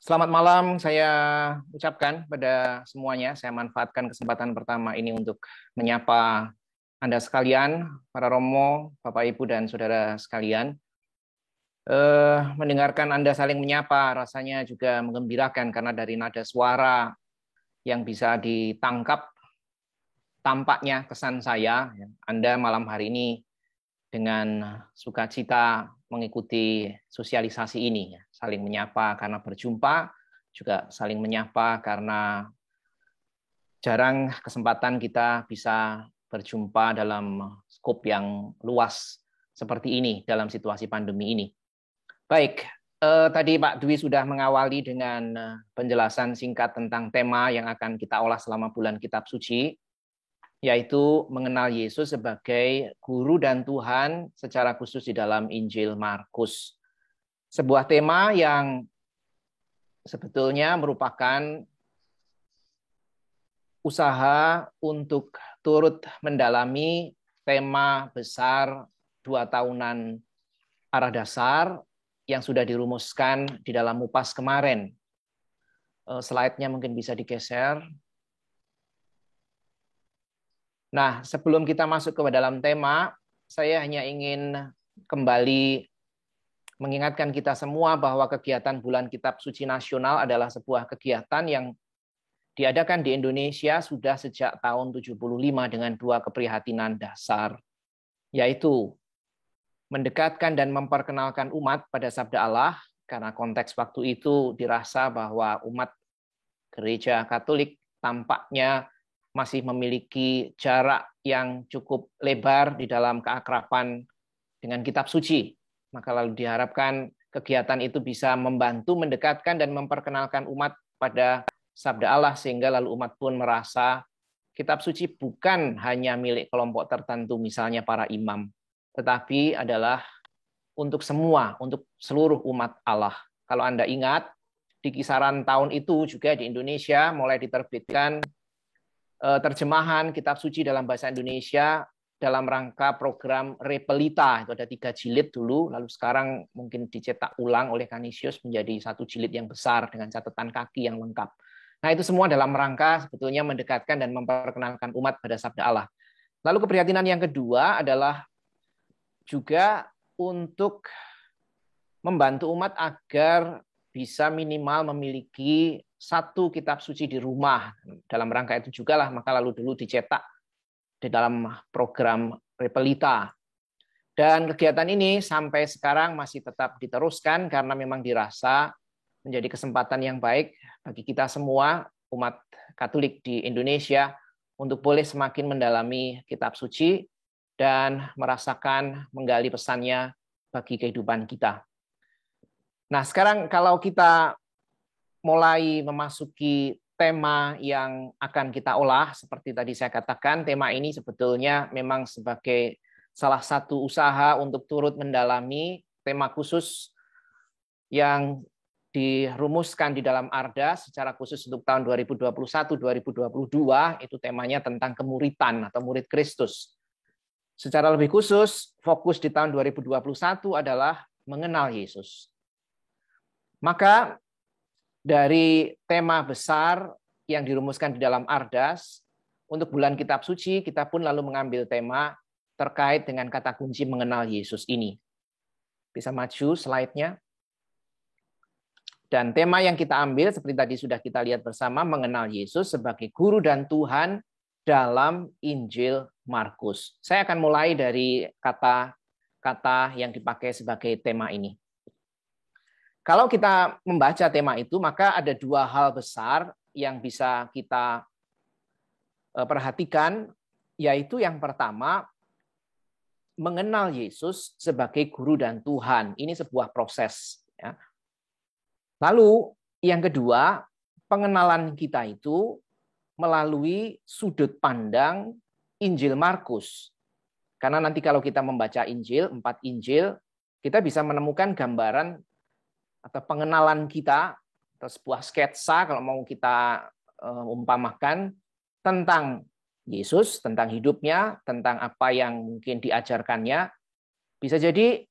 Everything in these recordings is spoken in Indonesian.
Selamat malam, saya ucapkan pada semuanya. Saya manfaatkan kesempatan pertama ini untuk menyapa Anda sekalian, para Romo, Bapak, Ibu, dan Saudara sekalian. Mendengarkan Anda saling menyapa rasanya juga menggembirakan karena dari nada suara yang bisa ditangkap, tampaknya kesan saya, Anda malam hari ini dengan sukacita mengikuti sosialisasi ini, saling menyapa karena berjumpa, juga saling menyapa karena jarang kesempatan kita bisa berjumpa dalam skop yang luas seperti ini dalam situasi pandemi ini. Baik, tadi Pak Dwi sudah mengawali dengan penjelasan singkat tentang tema yang akan kita olah selama bulan Kitab Suci, yaitu mengenal Yesus sebagai guru dan Tuhan secara khusus di dalam Injil Markus. Sebuah tema yang sebetulnya merupakan usaha untuk turut mendalami tema besar 2 tahunan arah dasar yang sudah dirumuskan di dalam MUPAS kemarin. Slide-nya mungkin bisa digeser. Nah, sebelum kita masuk ke dalam tema, saya hanya ingin kembali mengingatkan kita semua bahwa kegiatan Bulan Kitab Suci Nasional adalah sebuah kegiatan yang diadakan di Indonesia sudah sejak tahun 75 dengan 2 keprihatinan dasar, yaitu mendekatkan dan memperkenalkan umat pada sabda Allah, karena konteks waktu itu dirasa bahwa umat Gereja Katolik tampaknya masih memiliki jarak yang cukup lebar di dalam keakraban dengan kitab suci. Maka lalu diharapkan kegiatan itu bisa membantu mendekatkan dan memperkenalkan umat pada sabda Allah, sehingga lalu umat pun merasa kitab suci bukan hanya milik kelompok tertentu, misalnya para imam, tetapi adalah untuk semua, untuk seluruh umat Allah. Kalau Anda ingat, di kisaran tahun itu juga di Indonesia mulai diterbitkan terjemahan kitab suci dalam bahasa Indonesia dalam rangka program Repelita. Itu ada 3 jilid dulu, lalu sekarang mungkin dicetak ulang oleh Canisius menjadi 1 jilid yang besar dengan catatan kaki yang lengkap. Nah, itu semua dalam rangka sebetulnya mendekatkan dan memperkenalkan umat pada sabda Allah. Lalu keprihatinan yang kedua adalah juga untuk membantu umat agar bisa minimal memiliki 1 kitab suci di rumah. Dalam rangka itu juga lah, maka lalu dulu dicetak di dalam program Repelita. Dan kegiatan ini sampai sekarang masih tetap diteruskan karena memang dirasa menjadi kesempatan yang baik bagi kita semua, umat Katolik di Indonesia, untuk boleh semakin mendalami kitab suci dan merasakan menggali pesannya bagi kehidupan kita. Nah, sekarang kalau kita mulai memasuki tema yang akan kita olah, seperti tadi saya katakan, tema ini sebetulnya memang sebagai salah satu usaha untuk turut mendalami tema khusus yang dirumuskan di dalam ARDA secara khusus untuk tahun 2021-2022, itu temanya tentang kemuritan atau murid Kristus. Secara lebih khusus, fokus di tahun 2021 adalah mengenal Yesus. Maka dari tema besar yang dirumuskan di dalam Ardas, untuk bulan Kitab Suci, kita pun lalu mengambil tema terkait dengan kata kunci mengenal Yesus ini. Bisa maju slide-nya. Dan tema yang kita ambil, seperti tadi sudah kita lihat bersama, mengenal Yesus sebagai guru dan Tuhan dalam Injil Markus. Saya akan mulai dari kata-kata yang dipakai sebagai tema ini. Kalau kita membaca tema itu, maka ada 2 hal besar yang bisa kita perhatikan, yaitu yang pertama, mengenal Yesus sebagai guru dan Tuhan. Ini sebuah proses. Ya. Lalu yang kedua, pengenalan kita itu melalui sudut pandang Injil Markus. Karena nanti kalau kita membaca Injil, 4 Injil, kita bisa menemukan gambaran atau pengenalan kita, atau sebuah sketsa kalau mau kita umpamakan, tentang Yesus, tentang hidupnya, tentang apa yang mungkin diajarkannya. Bisa jadi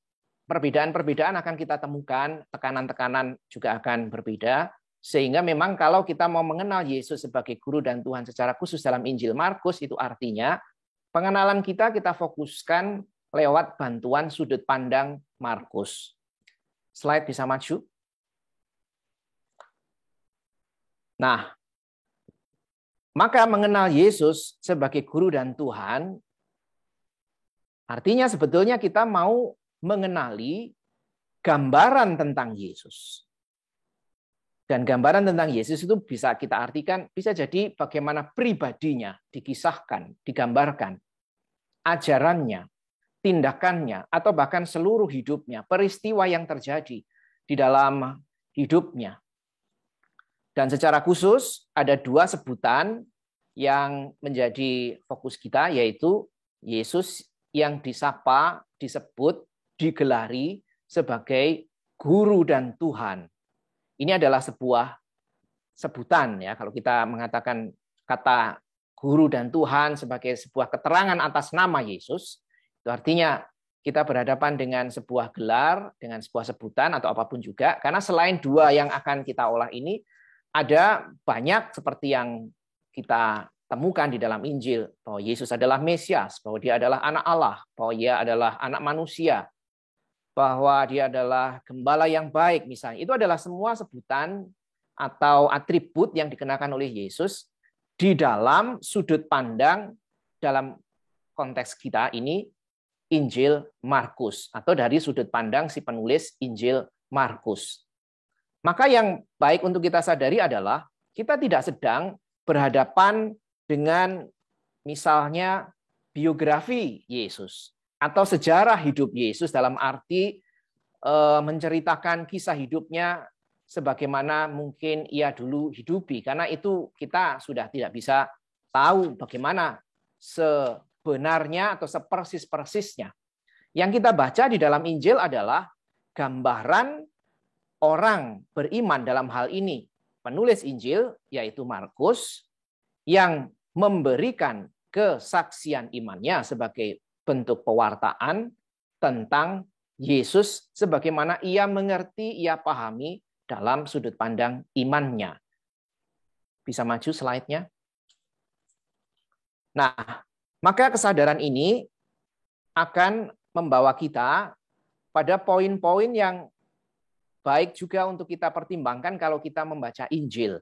perbedaan-perbedaan akan kita temukan, tekanan-tekanan juga akan berbeda. Sehingga memang kalau kita mau mengenal Yesus sebagai guru dan Tuhan secara khusus dalam Injil Markus, itu artinya pengenalan kita fokuskan lewat bantuan sudut pandang Markus. Slide bisa maju. Nah, maka mengenal Yesus sebagai guru dan Tuhan, artinya sebetulnya kita mau mengenali gambaran tentang Yesus. Dan gambaran tentang Yesus itu bisa kita artikan, bisa jadi bagaimana pribadinya dikisahkan, digambarkan, ajarannya, tindakannya, atau bahkan seluruh hidupnya, peristiwa yang terjadi di dalam hidupnya. Dan secara khusus ada dua sebutan yang menjadi fokus kita, yaitu Yesus yang disapa, disebut, digelari sebagai guru dan Tuhan. Ini adalah sebuah sebutan ya, kalau kita mengatakan kata guru dan Tuhan sebagai sebuah keterangan atas nama Yesus, itu artinya kita berhadapan dengan sebuah gelar, dengan sebuah sebutan atau apapun juga, karena selain dua yang akan kita olah ini, ada banyak seperti yang kita temukan di dalam Injil, bahwa Yesus adalah Mesias, bahwa dia adalah anak Allah, bahwa dia adalah anak manusia, bahwa dia adalah gembala yang baik misalnya. Itu adalah semua sebutan atau atribut yang dikenakan oleh Yesus di dalam sudut pandang dalam konteks kita ini Injil Markus atau dari sudut pandang si penulis Injil Markus. Maka yang baik untuk kita sadari adalah kita tidak sedang berhadapan dengan misalnya biografi Yesus atau sejarah hidup Yesus dalam arti menceritakan kisah hidupnya sebagaimana mungkin ia dulu hidupi. Karena itu kita sudah tidak bisa tahu bagaimana sebenarnya atau sepersis-persisnya. Yang kita baca di dalam Injil adalah gambaran orang beriman dalam hal ini. Penulis Injil, yaitu Markus, yang memberikan kesaksian imannya sebagai bentuk pewartaan tentang Yesus sebagaimana ia mengerti, ia pahami dalam sudut pandang imannya. Bisa maju slide-nya. Nah, maka kesadaran ini akan membawa kita pada poin-poin yang baik juga untuk kita pertimbangkan kalau kita membaca Injil.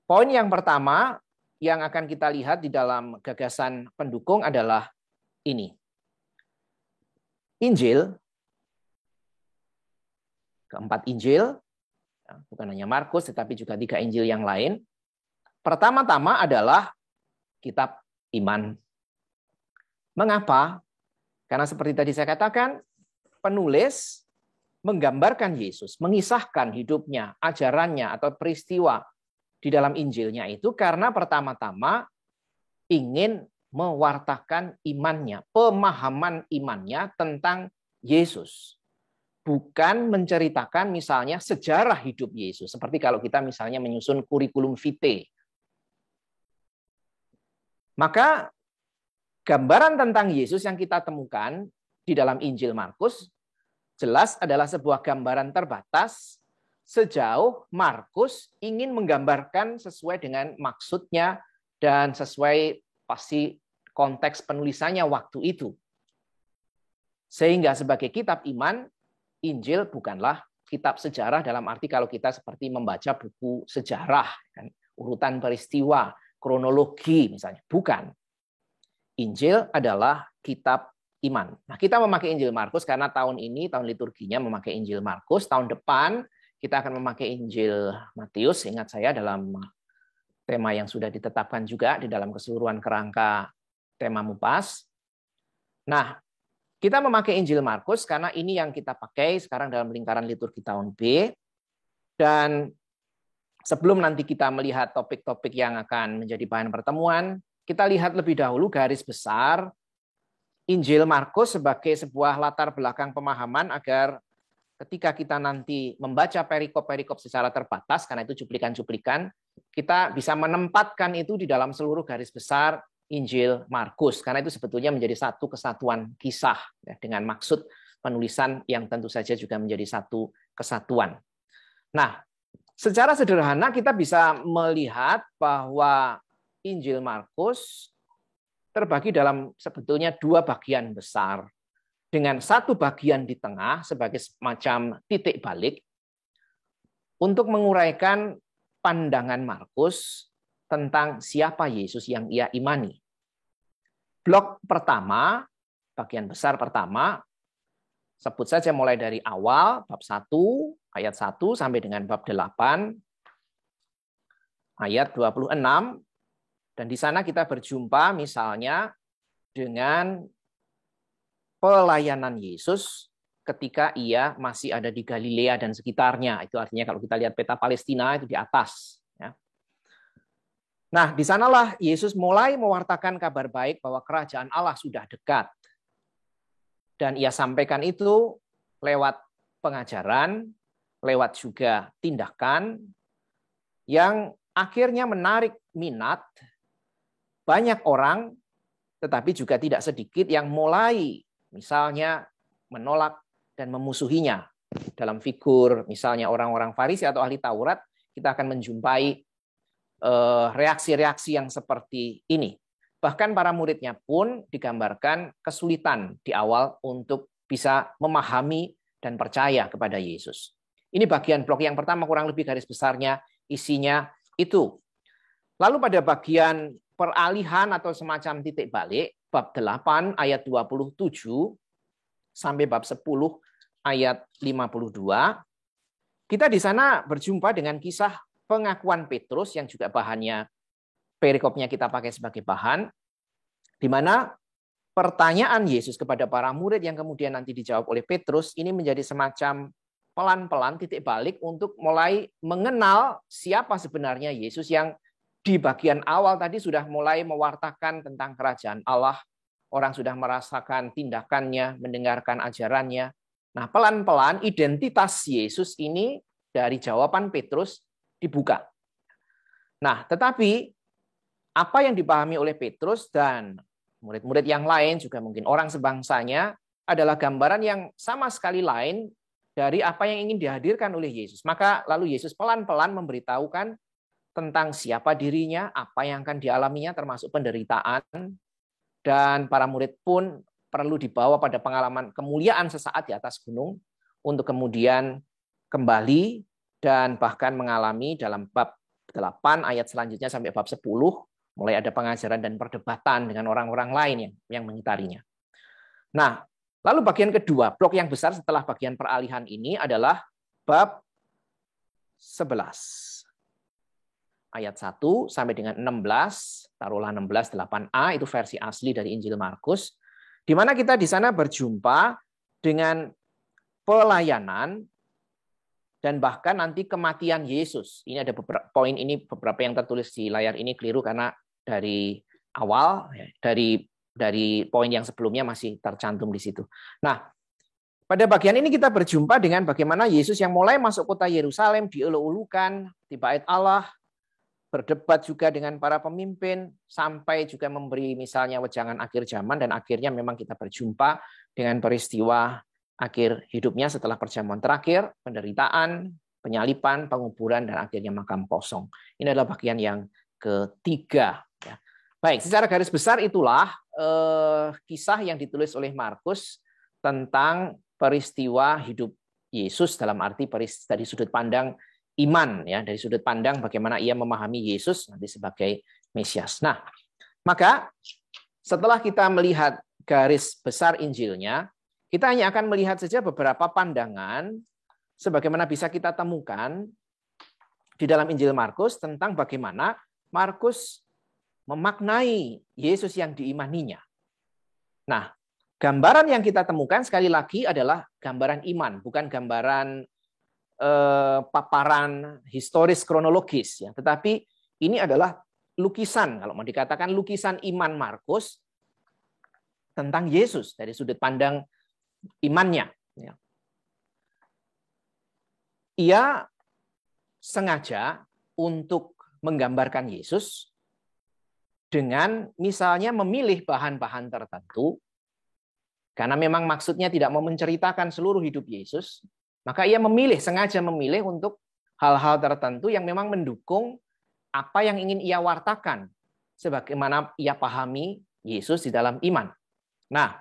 Poin yang pertama yang akan kita lihat di dalam gagasan pendukung adalah ini. Injil, keempat Injil, bukan hanya Markus, tetapi juga 3 Injil yang lain. Pertama-tama adalah kitab iman. Mengapa? Karena seperti tadi saya katakan, penulis menggambarkan Yesus, mengisahkan hidupnya, ajarannya, atau peristiwa di dalam Injilnya itu karena pertama-tama ingin mewartakan imannya, pemahaman imannya tentang Yesus. Bukan menceritakan misalnya sejarah hidup Yesus. Seperti kalau kita misalnya menyusun kurikulum vitae. Maka gambaran tentang Yesus yang kita temukan di dalam Injil Markus jelas adalah sebuah gambaran terbatas sejauh Markus ingin menggambarkan sesuai dengan maksudnya dan sesuai pasti konteks penulisannya waktu itu. Sehingga sebagai kitab iman, Injil bukanlah kitab sejarah dalam arti kalau kita seperti membaca buku sejarah, kan? Urutan peristiwa, kronologi misalnya. Bukan. Injil adalah kitab iman. Nah, kita memakai Injil Markus karena tahun ini, tahun liturginya memakai Injil Markus. Tahun depan kita akan memakai Injil Matius. Ingat saya dalam tema yang sudah ditetapkan juga di dalam keseluruhan kerangka tema MUPAS. Nah, kita memakai Injil Markus karena ini yang kita pakai sekarang dalam lingkaran liturgi tahun B. Dan sebelum nanti kita melihat topik-topik yang akan menjadi bahan pertemuan, kita lihat lebih dahulu garis besar Injil Markus sebagai sebuah latar belakang pemahaman agar ketika kita nanti membaca perikop-perikop secara terbatas, karena itu cuplikan-cuplikan, kita bisa menempatkan itu di dalam seluruh garis besar Injil Markus. Karena itu sebetulnya menjadi satu kesatuan kisah ya, dengan maksud penulisan yang tentu saja juga menjadi satu kesatuan. Nah, Secara sederhana kita bisa melihat bahwa Injil Markus terbagi dalam sebetulnya dua bagian besar, dengan satu bagian di tengah sebagai semacam titik balik untuk menguraikan pandangan Markus tentang siapa Yesus yang ia imani. Blok pertama, bagian besar pertama, sebut saja mulai dari awal, bab 1, ayat 1 sampai dengan bab 8, ayat 26. Dan di sana kita berjumpa misalnya dengan pelayanan Yesus ketika ia masih ada di Galilea dan sekitarnya. Itu artinya kalau kita lihat peta Palestina itu di atas. Ya. Nah, di sanalah Yesus mulai mewartakan kabar baik bahwa kerajaan Allah sudah dekat. Dan ia sampaikan itu lewat pengajaran, lewat juga tindakan yang akhirnya menarik minat banyak orang, tetapi juga tidak sedikit yang mulai misalnya menolak dan memusuhinya. Dalam figur misalnya orang-orang Farisi atau ahli Taurat, kita akan menjumpai reaksi-reaksi yang seperti ini. Bahkan para muridnya pun digambarkan kesulitan di awal untuk bisa memahami dan percaya kepada Yesus. Ini bagian blok yang pertama, kurang lebih garis besarnya isinya itu. Lalu pada bagian peralihan atau semacam titik balik, bab 8 ayat 27 sampai bab 10 ayat 52, kita di sana berjumpa dengan kisah pengakuan Petrus yang juga bahannya perikopnya kita pakai sebagai bahan, di mana pertanyaan Yesus kepada para murid yang kemudian nanti dijawab oleh Petrus ini menjadi semacam pelan-pelan titik balik untuk mulai mengenal siapa sebenarnya Yesus yang di bagian awal tadi sudah mulai mewartakan tentang kerajaan Allah. Orang sudah merasakan tindakannya, mendengarkan ajarannya. Nah, pelan-pelan identitas Yesus ini dari jawaban Petrus dibuka. Nah, tetapi apa yang dipahami oleh Petrus dan murid-murid yang lain, juga mungkin orang sebangsanya, adalah gambaran yang sama sekali lain dari apa yang ingin dihadirkan oleh Yesus. Maka lalu Yesus pelan-pelan memberitahukan tentang siapa dirinya, apa yang akan dialaminya, termasuk penderitaan. Dan para murid pun perlu dibawa pada pengalaman kemuliaan sesaat di atas gunung, untuk kemudian kembali dan bahkan mengalami dalam bab 8 ayat selanjutnya sampai bab 10, mulai ada pengajaran dan perdebatan dengan orang-orang lain yang mengitarinya. Nah, lalu bagian kedua, blok yang besar setelah bagian peralihan ini adalah bab 11. Ayat 1 sampai dengan 16, taruhlah 16 8a, itu versi asli dari Injil Markus, di mana kita di sana berjumpa dengan pelayanan dan bahkan nanti kematian Yesus. Ini ada beberapa poin, ini beberapa yang tertulis di layar ini keliru karena dari awal, dari poin yang sebelumnya masih tercantum di situ. Nah, pada bagian ini kita berjumpa dengan bagaimana Yesus yang mulai masuk kota Yerusalem, dielu-elukan di bait Allah, berdebat juga dengan para pemimpin, sampai juga memberi misalnya wejangan akhir zaman, dan akhirnya memang kita berjumpa dengan peristiwa akhir hidupnya setelah perjamuan terakhir, penderitaan, penyaliban, penguburan, dan akhirnya makam kosong. Ini adalah bagian yang ketiga. Baik, secara garis besar itulah kisah yang ditulis oleh Markus tentang peristiwa hidup Yesus dalam arti dari sudut pandang iman, ya, dari sudut pandang bagaimana ia memahami Yesus nanti sebagai Mesias. Nah, maka setelah kita melihat garis besar Injilnya, kita hanya akan melihat saja beberapa pandangan sebagaimana bisa kita temukan di dalam Injil Markus tentang bagaimana Markus memaknai Yesus yang diimaninya. Nah, gambaran yang kita temukan sekali lagi adalah gambaran iman, bukan gambaran paparan historis kronologis, ya. Tetapi ini adalah lukisan, kalau mau dikatakan lukisan iman Markus tentang Yesus dari sudut pandang imannya. Ya. Ia sengaja untuk menggambarkan Yesus dengan misalnya memilih bahan-bahan tertentu, karena memang maksudnya tidak mau menceritakan seluruh hidup Yesus. Maka ia sengaja memilih untuk hal-hal tertentu yang memang mendukung apa yang ingin ia wartakan, sebagaimana ia pahami Yesus di dalam iman. Nah,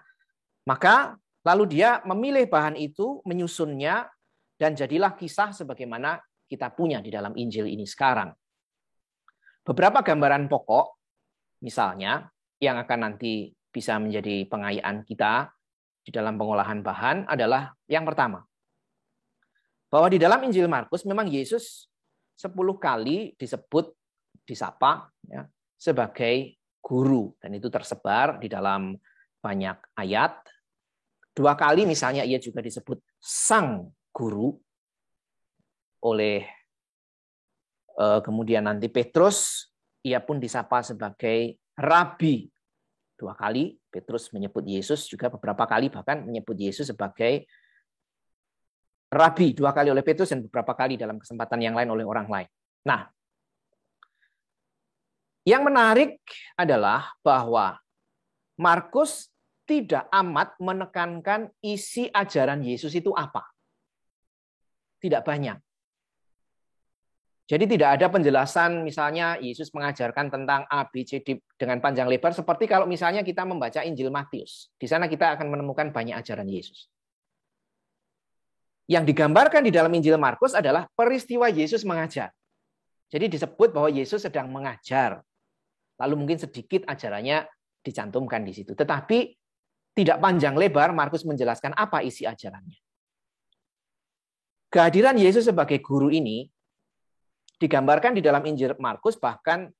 maka lalu dia memilih bahan itu, menyusunnya, dan jadilah kisah sebagaimana kita punya di dalam Injil ini sekarang. Beberapa gambaran pokok, misalnya, yang akan nanti bisa menjadi pengayaan kita di dalam pengolahan bahan adalah yang pertama, bahwa di dalam Injil Markus memang Yesus 10 kali disapa ya, sebagai guru, dan itu tersebar di dalam banyak ayat. 2 kali misalnya ia juga disebut sang guru oleh kemudian nanti Petrus, ia pun disapa sebagai rabi. 2 kali Petrus menyebut Yesus, juga beberapa kali bahkan menyebut Yesus sebagai rabi. 2 kali oleh Petrus dan beberapa kali dalam kesempatan yang lain oleh orang lain. Nah, yang menarik adalah bahwa Markus tidak amat menekankan isi ajaran Yesus itu apa. Tidak banyak. Jadi tidak ada penjelasan misalnya Yesus mengajarkan tentang A, B, C, D dengan panjang lebar seperti kalau misalnya kita membaca Injil Matius. Di sana kita akan menemukan banyak ajaran Yesus. Yang digambarkan di dalam Injil Markus adalah peristiwa Yesus mengajar. Jadi disebut bahwa Yesus sedang mengajar. Lalu mungkin sedikit ajarannya dicantumkan di situ. Tetapi tidak panjang lebar Markus menjelaskan apa isi ajarannya. Kehadiran Yesus sebagai guru ini digambarkan di dalam Injil Markus, bahkan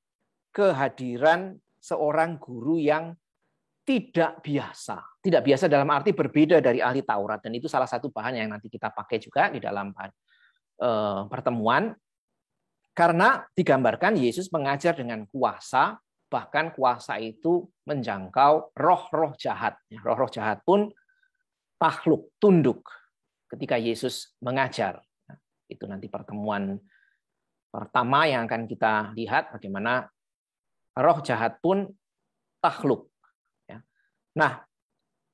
kehadiran seorang guru yang tidak biasa. Tidak biasa dalam arti berbeda dari ahli Taurat. Dan itu salah satu bahan yang nanti kita pakai juga di dalam pertemuan. Karena digambarkan Yesus mengajar dengan kuasa, bahkan kuasa itu menjangkau roh-roh jahat. Roh-roh jahat pun takluk, tunduk ketika Yesus mengajar. Itu nanti pertemuan pertama yang akan kita lihat bagaimana roh jahat pun takluk. Nah,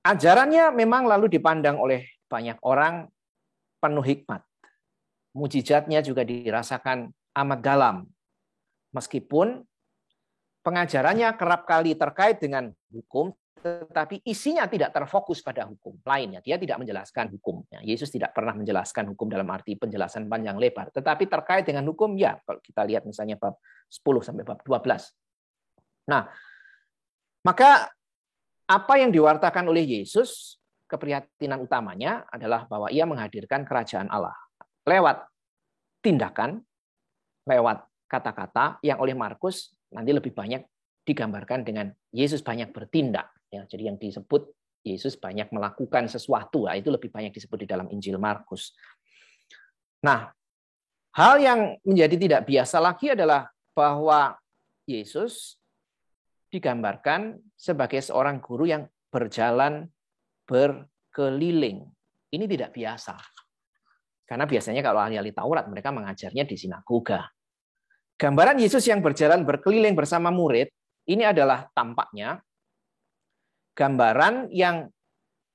ajarannya memang lalu dipandang oleh banyak orang penuh hikmat. Mujizatnya juga dirasakan amat dalam. Meskipun pengajarannya kerap kali terkait dengan hukum, tetapi isinya tidak terfokus pada hukum lainnya. Dia tidak menjelaskan hukum. Yesus tidak pernah menjelaskan hukum dalam arti penjelasan panjang lebar. Tetapi terkait dengan hukum, ya. Kalau kita lihat misalnya bab 10 sampai bab 12. Nah, maka apa yang diwartakan oleh Yesus, keprihatinan utamanya adalah bahwa ia menghadirkan kerajaan Allah. Lewat tindakan, lewat kata-kata yang oleh Markus nanti lebih banyak digambarkan dengan Yesus banyak bertindak. Ya, jadi yang disebut Yesus banyak melakukan sesuatu, itu lebih banyak disebut di dalam Injil Markus. Nah, hal yang menjadi tidak biasa lagi adalah bahwa Yesus digambarkan sebagai seorang guru yang berjalan berkeliling. Ini tidak biasa. Karena biasanya kalau ahli-ahli Taurat mereka mengajarnya di sinagoga. Gambaran Yesus yang berjalan berkeliling bersama murid, ini adalah tampaknya gambaran yang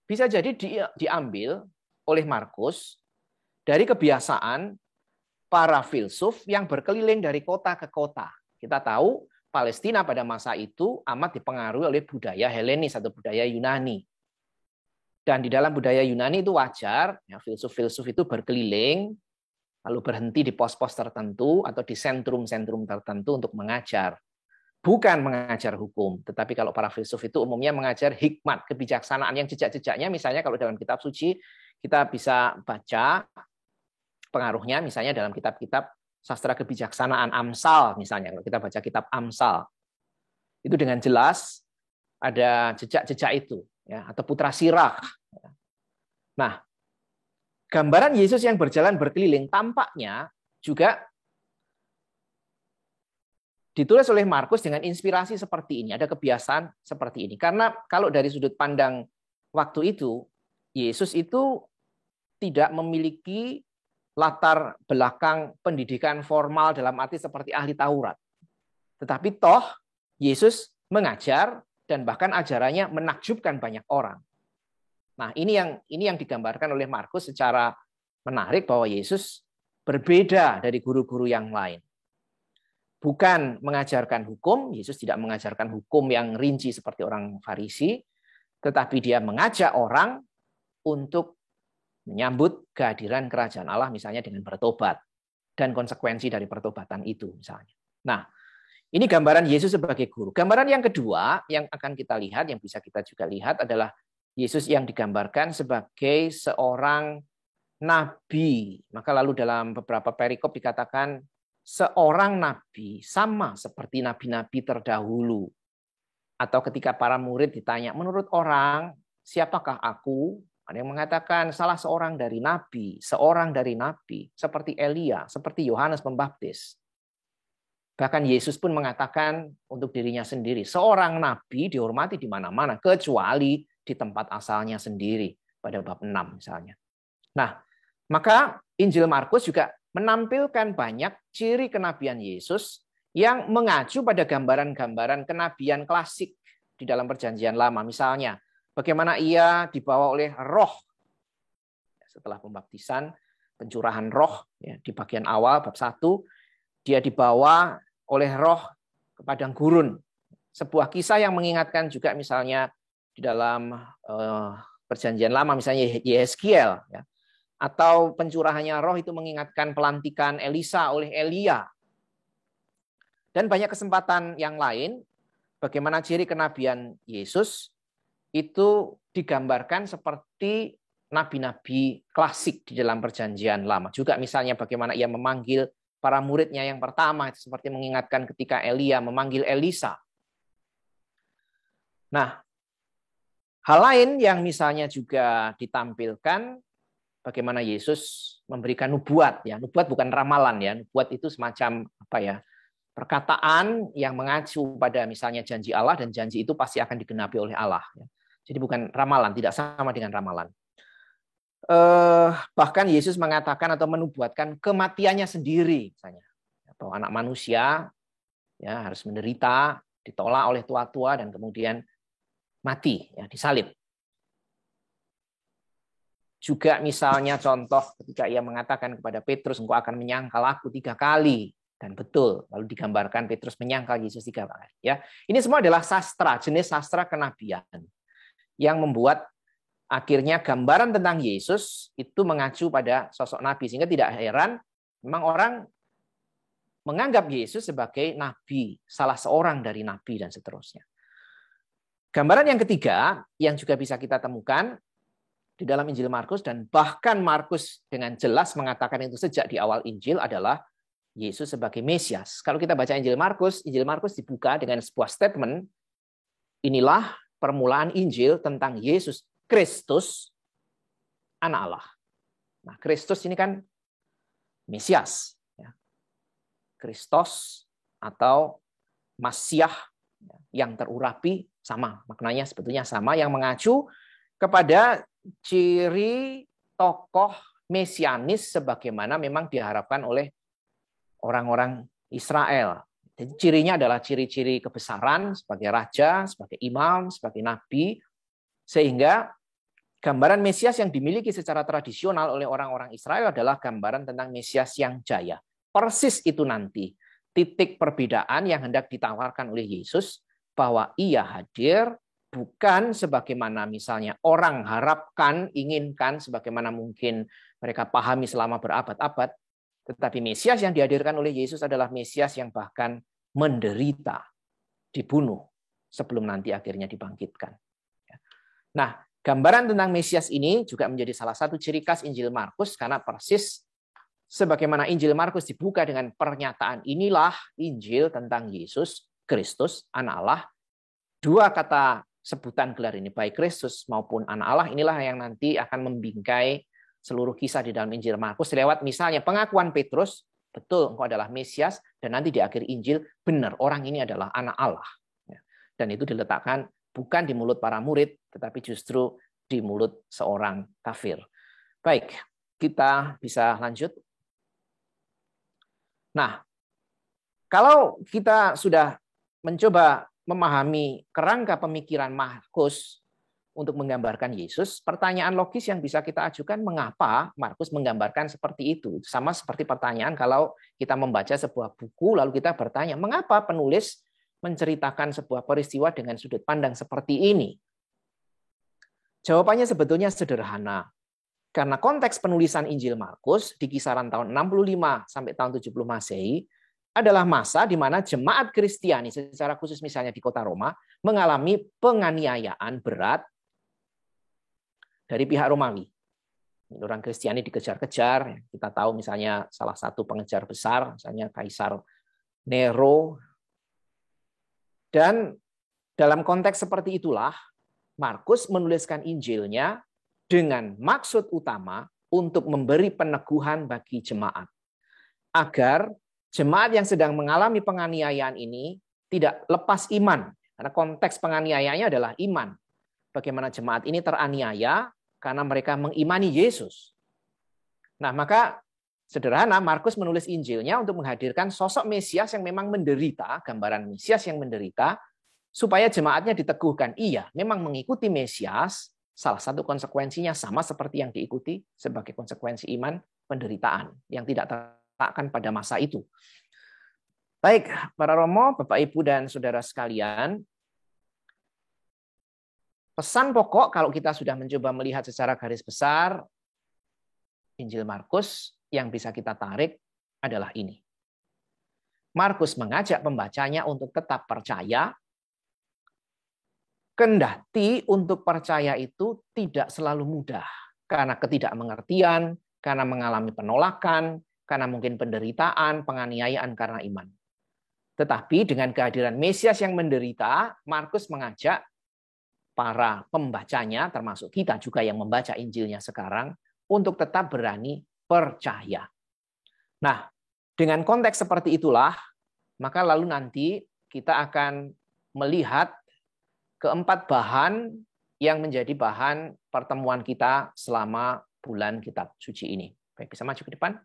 bisa jadi diambil oleh Markus dari kebiasaan para filsuf yang berkeliling dari kota ke kota. Kita tahu Palestina pada masa itu amat dipengaruhi oleh budaya Helenis atau budaya Yunani. Dan di dalam budaya Yunani itu wajar, ya, filsuf-filsuf itu berkeliling, lalu berhenti di pos-pos tertentu atau di sentrum-sentrum tertentu untuk mengajar. Bukan mengajar hukum, tetapi kalau para filsuf itu umumnya mengajar hikmat, kebijaksanaan yang jejak-jejaknya. Misalnya kalau dalam kitab suci kita bisa baca pengaruhnya misalnya dalam kitab-kitab sastra kebijaksanaan Amsal misalnya. Kalau kita baca kitab Amsal, itu dengan jelas ada jejak-jejak itu, ya, atau Putra Sirach. Nah, gambaran Yesus yang berjalan berkeliling tampaknya juga ditulis oleh Markus dengan inspirasi seperti ini, ada kebiasaan seperti ini. Karena kalau dari sudut pandang waktu itu, Yesus itu tidak memiliki latar belakang pendidikan formal dalam arti seperti ahli Taurat. Tetapi toh Yesus mengajar dan bahkan ajarannya menakjubkan banyak orang. Nah, ini yang digambarkan oleh Markus secara menarik bahwa Yesus berbeda dari guru-guru yang lain. Bukan mengajarkan hukum, Yesus tidak mengajarkan hukum yang rinci seperti orang Farisi, tetapi dia mengajak orang untuk menyambut kehadiran kerajaan Allah misalnya dengan bertobat dan konsekuensi dari pertobatan itu misalnya. Nah, ini gambaran Yesus sebagai guru. Gambaran yang kedua yang akan kita lihat, yang bisa kita juga lihat adalah Yesus yang digambarkan sebagai seorang nabi. Maka lalu dalam beberapa perikop dikatakan seorang nabi sama seperti nabi-nabi terdahulu. Atau ketika para murid ditanya, menurut orang, siapakah aku? Ada yang mengatakan salah seorang dari nabi, seperti Elia, seperti Yohanes Pembaptis. Bahkan Yesus pun mengatakan untuk dirinya sendiri, seorang nabi dihormati di mana-mana, kecuali di tempat asalnya sendiri, pada bab 6 misalnya. Nah, maka Injil Markus juga menampilkan banyak ciri kenabian Yesus yang mengacu pada gambaran-gambaran kenabian klasik di dalam Perjanjian Lama. Misalnya, bagaimana ia dibawa oleh Roh setelah pembaptisan, pencurahan Roh ya, di bagian awal bab 1, dia dibawa oleh Roh ke padang gurun. Sebuah kisah yang mengingatkan juga misalnya di dalam Perjanjian Lama, misalnya Yehezkiel ya. Atau pencurahannya Roh itu mengingatkan pelantikan Elisa oleh Elia. Dan banyak kesempatan yang lain, bagaimana ciri kenabian Yesus itu digambarkan seperti nabi-nabi klasik di dalam Perjanjian Lama. Juga misalnya bagaimana ia memanggil para muridnya yang pertama, seperti mengingatkan ketika Elia memanggil Elisa. Nah, hal lain yang misalnya juga ditampilkan, bagaimana Yesus memberikan nubuat ya. Nubuat bukan ramalan ya. Nubuat itu semacam apa ya? Perkataan yang mengacu pada misalnya janji Allah, dan janji itu pasti akan digenapi oleh Allah ya. Jadi bukan ramalan, tidak sama dengan ramalan. Bahkan Yesus mengatakan atau menubuatkan kematiannya sendiri misalnya. Bahwa anak manusia ya harus menderita, ditolak oleh tua-tua dan kemudian mati ya, disalib. Juga misalnya contoh ketika ia mengatakan kepada Petrus, engkau akan menyangkal aku 3 kali. Dan betul, lalu digambarkan Petrus menyangkal Yesus 3 kali. Ya, ini semua adalah sastra, jenis sastra kenabian yang membuat akhirnya gambaran tentang Yesus itu mengacu pada sosok nabi. Sehingga tidak heran, memang orang menganggap Yesus sebagai nabi, salah seorang dari nabi dan seterusnya. Gambaran yang ketiga yang juga bisa kita temukan di dalam Injil Markus, dan bahkan Markus dengan jelas mengatakan itu sejak di awal Injil, adalah Yesus sebagai Mesias. Kalau kita baca Injil Markus dibuka dengan sebuah statement, inilah permulaan Injil tentang Yesus Kristus, anak Allah. Nah, Kristus ini kan Mesias. Kristos atau Masiah yang terurapi, sama maknanya, sebetulnya sama, yang mengacu kepada ciri tokoh mesianis sebagaimana memang diharapkan oleh orang-orang Israel. Jadi cirinya adalah ciri-ciri kebesaran sebagai raja, sebagai imam, sebagai nabi, sehingga gambaran Mesias yang dimiliki secara tradisional oleh orang-orang Israel adalah gambaran tentang Mesias yang jaya. Persis itu nanti titik perbedaan yang hendak ditawarkan oleh Yesus, bahwa ia hadir bukan sebagaimana misalnya orang harapkan, inginkan, sebagaimana mungkin mereka pahami selama berabad-abad, tetapi Mesias yang dihadirkan oleh Yesus adalah Mesias yang bahkan menderita, dibunuh, sebelum nanti akhirnya dibangkitkan. Nah, gambaran tentang Mesias ini juga menjadi salah satu ciri khas Injil Markus, karena persis sebagaimana Injil Markus dibuka dengan pernyataan, inilah Injil tentang Yesus Kristus, anak Allah. Dua kata sebutan gelar ini, baik Kristus maupun anak Allah, inilah yang nanti akan membingkai seluruh kisah di dalam Injil Markus lewat misalnya pengakuan Petrus, betul engkau adalah Mesias, dan nanti di akhir Injil, benar orang ini adalah anak Allah. Dan itu diletakkan bukan di mulut para murid, tetapi justru di mulut seorang kafir. Baik, kita bisa lanjut. Nah, kalau kita sudah mencoba memahami kerangka pemikiran Markus, untuk menggambarkan Yesus, pertanyaan logis yang bisa kita ajukan, mengapa Markus menggambarkan seperti itu? Sama seperti pertanyaan kalau kita membaca sebuah buku, lalu kita bertanya, mengapa penulis menceritakan sebuah peristiwa dengan sudut pandang seperti ini? Jawabannya sebetulnya sederhana. Karena konteks penulisan Injil Markus di kisaran tahun 65 sampai tahun 70 Masehi adalah masa di mana jemaat Kristiani, secara khusus misalnya di kota Roma, mengalami penganiayaan berat dari pihak Romawi. Orang Kristiani dikejar-kejar. Kita tahu misalnya salah satu pengejar besar, misalnya Kaisar Nero. Dan dalam konteks seperti itulah, Markus menuliskan Injilnya dengan maksud utama untuk memberi peneguhan bagi jemaat. Agar jemaat yang sedang mengalami penganiayaan ini tidak lepas iman. Karena konteks penganiayaannya adalah iman. Bagaimana jemaat ini teraniaya karena mereka mengimani Yesus. Nah, maka sederhana Markus menulis Injilnya untuk menghadirkan sosok Mesias yang memang menderita, gambaran Mesias yang menderita, supaya jemaatnya diteguhkan. Iya, memang mengikuti Mesias, salah satu konsekuensinya sama seperti yang diikuti sebagai konsekuensi iman, penderitaan yang tidak terletakkan pada masa itu. Baik, para Romo, Bapak, Ibu, dan Saudara sekalian, pesan pokok kalau kita sudah mencoba melihat secara garis besar Injil Markus yang bisa kita tarik adalah ini. Markus mengajak pembacanya untuk tetap percaya, kendati untuk percaya itu tidak selalu mudah karena ketidakmengertian, karena mengalami penolakan, karena mungkin penderitaan, penganiayaan karena iman. Tetapi dengan kehadiran Mesias yang menderita, Markus mengajak para pembacanya, termasuk kita juga yang membaca Injilnya sekarang, untuk tetap berani percaya. Nah, dengan konteks seperti itulah, maka lalu nanti kita akan melihat keempat bahan yang menjadi bahan pertemuan kita selama bulan Kitab Suci ini. Baik, bisa maju ke depan.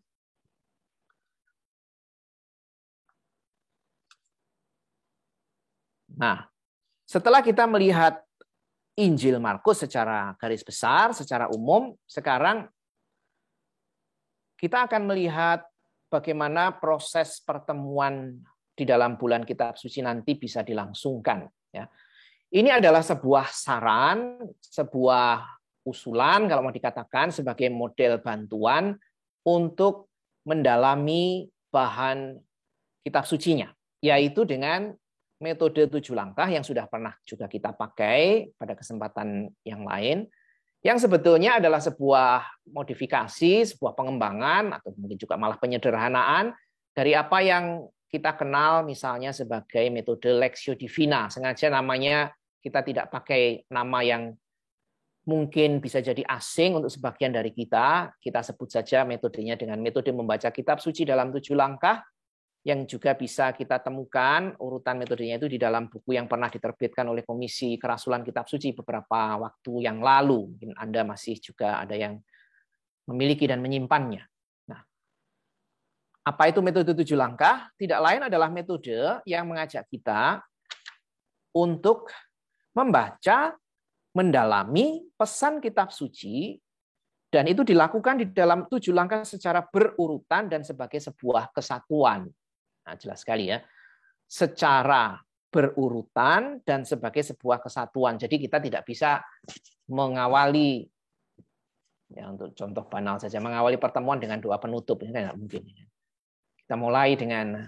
Nah, setelah kita melihat Injil Markus secara garis besar, secara umum, sekarang kita akan melihat bagaimana proses pertemuan di dalam bulan Kitab Suci nanti bisa dilangsungkan. Ya. Ini adalah sebuah saran, sebuah usulan, kalau mau dikatakan, sebagai model bantuan untuk mendalami bahan Kitab Sucinya, yaitu dengan metode 7 langkah yang sudah pernah juga kita pakai pada kesempatan yang lain, yang sebetulnya adalah sebuah modifikasi, sebuah pengembangan, atau mungkin juga malah penyederhanaan dari apa yang kita kenal misalnya sebagai metode Lectio Divina. Sengaja namanya kita tidak pakai nama yang mungkin bisa jadi asing untuk sebagian dari kita. Kita sebut saja metodenya dengan metode membaca Kitab Suci dalam 7 langkah, yang juga bisa kita temukan urutan metodenya itu di dalam buku yang pernah diterbitkan oleh Komisi Kerasulan Kitab Suci beberapa waktu yang lalu. Mungkin Anda masih juga ada yang memiliki dan menyimpannya. Nah, apa itu metode 7 langkah? Tidak lain adalah metode yang mengajak kita untuk membaca, mendalami pesan Kitab Suci, dan itu dilakukan di dalam 7 langkah secara berurutan dan sebagai sebuah kesatuan. Nah, jelas sekali ya, secara berurutan dan sebagai sebuah kesatuan. Jadi kita tidak bisa mengawali, ya untuk contoh banal saja, mengawali pertemuan dengan doa penutup. Ini kan tidak mungkin. Kita mulai dengan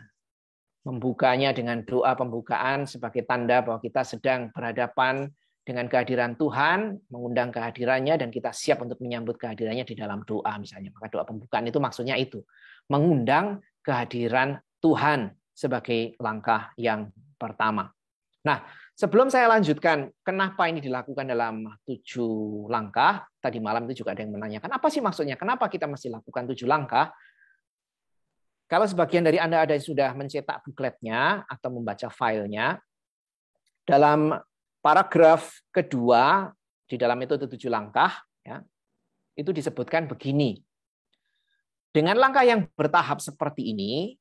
membukanya dengan doa pembukaan sebagai tanda bahwa kita sedang berhadapan dengan kehadiran Tuhan, mengundang kehadirannya, dan kita siap untuk menyambut kehadirannya di dalam doa misalnya. Maka doa pembukaan itu maksudnya itu, mengundang kehadiran Tuhan sebagai langkah yang pertama. Nah, sebelum saya lanjutkan, kenapa ini dilakukan dalam 7 langkah? Tadi malam itu juga ada yang menanyakan, apa sih maksudnya? Kenapa kita mesti lakukan 7 langkah? Kalau sebagian dari Anda ada yang sudah mencetak bukletnya atau membaca filenya, dalam paragraf kedua di dalam metode 7 langkah, ya, itu disebutkan begini. Dengan langkah yang bertahap seperti ini,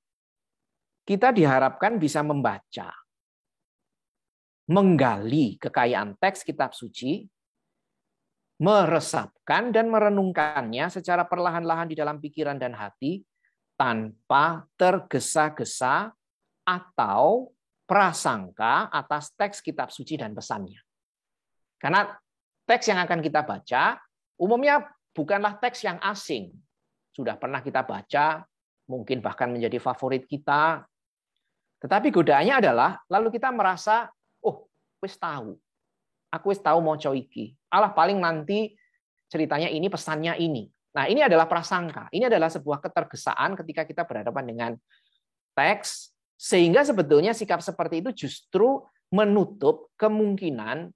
kita diharapkan bisa membaca, menggali kekayaan teks Kitab Suci, meresapkan dan merenungkannya secara perlahan-lahan di dalam pikiran dan hati tanpa tergesa-gesa atau prasangka atas teks kitab suci dan pesannya. Karena teks yang akan kita baca umumnya bukanlah teks yang asing. Sudah pernah kita baca, mungkin bahkan menjadi favorit kita. Tetapi godaannya adalah lalu kita merasa, oh, wis tahu. Aku wis tahu mau iki. Alah paling nanti ceritanya ini, pesannya ini. Nah, ini adalah prasangka. Ini adalah sebuah ketergesaan ketika kita berhadapan dengan teks, sehingga sebetulnya sikap seperti itu justru menutup kemungkinan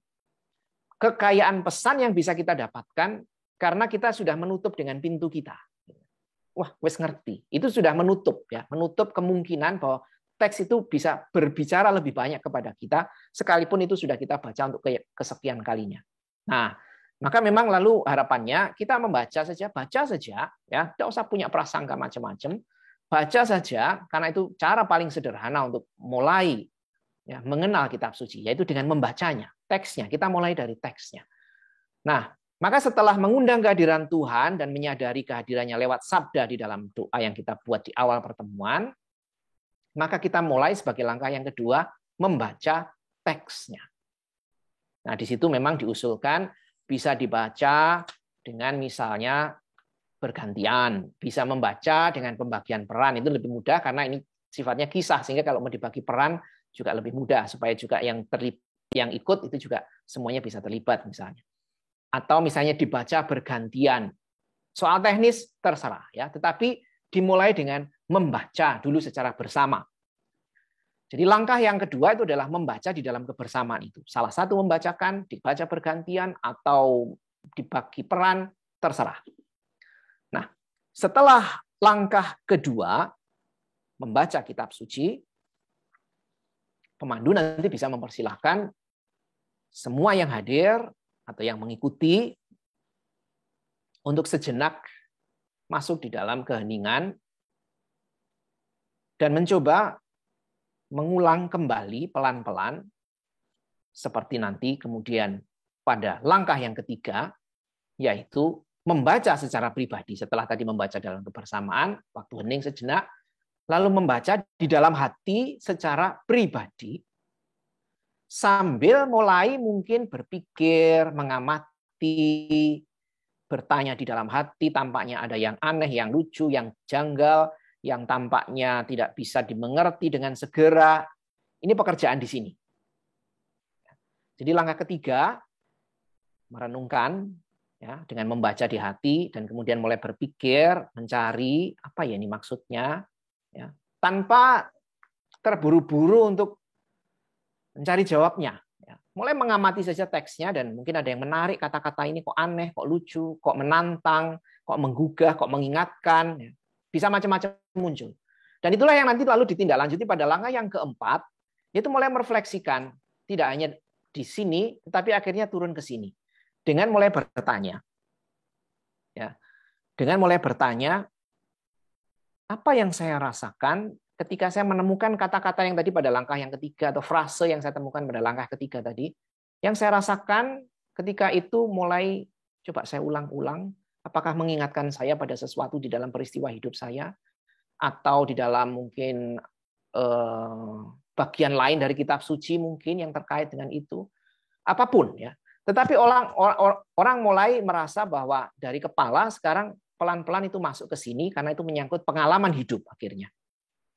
kekayaan pesan yang bisa kita dapatkan karena kita sudah menutup dengan pintu kita. Wah, wis ngerti. Itu sudah menutup ya, menutup kemungkinan bahwa teks itu bisa berbicara lebih banyak kepada kita, sekalipun itu sudah kita baca untuk kesekian kalinya. Nah, maka memang lalu harapannya kita membaca saja, ya, tidak usah punya prasangka macam-macam, baca saja, karena itu cara paling sederhana untuk mulai ya, mengenal kitab suci, yaitu dengan membacanya, teksnya. Kita mulai dari teksnya. Nah, maka setelah mengundang kehadiran Tuhan dan menyadari kehadirannya lewat sabda di dalam doa yang kita buat di awal pertemuan, maka kita mulai sebagai langkah yang kedua membaca teksnya. Nah, di situ memang diusulkan bisa dibaca dengan misalnya bergantian, bisa membaca dengan pembagian peran, itu lebih mudah karena ini sifatnya kisah, sehingga kalau mau dibagi peran juga lebih mudah supaya juga yang ikut itu juga semuanya bisa terlibat misalnya. Atau misalnya dibaca bergantian. Soal teknis terserah ya, tetapi dimulai dengan membaca dulu secara bersama. Jadi langkah yang kedua itu adalah membaca di dalam kebersamaan itu. Salah satu membacakan, dibaca bergantian, atau dibagi peran, terserah. Nah, setelah langkah kedua, membaca kitab suci, pemandu nanti bisa mempersilahkan semua yang hadir atau yang mengikuti untuk sejenak masuk di dalam keheningan dan mencoba mengulang kembali pelan-pelan seperti nanti kemudian pada langkah yang ketiga, yaitu membaca secara pribadi. Setelah tadi membaca dalam kebersamaan, waktu hening sejenak, lalu membaca di dalam hati secara pribadi, sambil mulai mungkin berpikir, mengamati, bertanya di dalam hati, tampaknya ada yang aneh, yang lucu, yang janggal, yang tampaknya tidak bisa dimengerti dengan segera. Ini pekerjaan di sini. Jadi langkah ketiga, merenungkan ya, dengan membaca di hati dan kemudian mulai berpikir, mencari apa ya ini maksudnya, ya, tanpa terburu-buru untuk mencari jawabnya. Ya. Mulai mengamati saja teksnya dan mungkin ada yang menarik kata-kata ini kok aneh, kok lucu, kok menantang, kok menggugah, kok mengingatkan. Ya. Bisa macam-macam muncul. Dan itulah yang nanti lalu ditindaklanjuti pada langkah yang keempat, yaitu mulai merefleksikan, tidak hanya di sini, tetapi akhirnya turun ke sini. Dengan mulai bertanya. Ya. Dengan mulai bertanya, apa yang saya rasakan ketika saya menemukan kata-kata yang tadi pada langkah yang ketiga, atau frase yang saya temukan pada langkah ketiga tadi, yang saya rasakan ketika itu mulai, coba saya ulang-ulang, apakah mengingatkan saya pada sesuatu di dalam peristiwa hidup saya, atau di dalam mungkin bagian lain dari kitab suci mungkin yang terkait dengan itu, apapun ya. Tetapi orang mulai merasa bahwa dari kepala sekarang pelan-pelan itu masuk ke sini karena itu menyangkut pengalaman hidup akhirnya.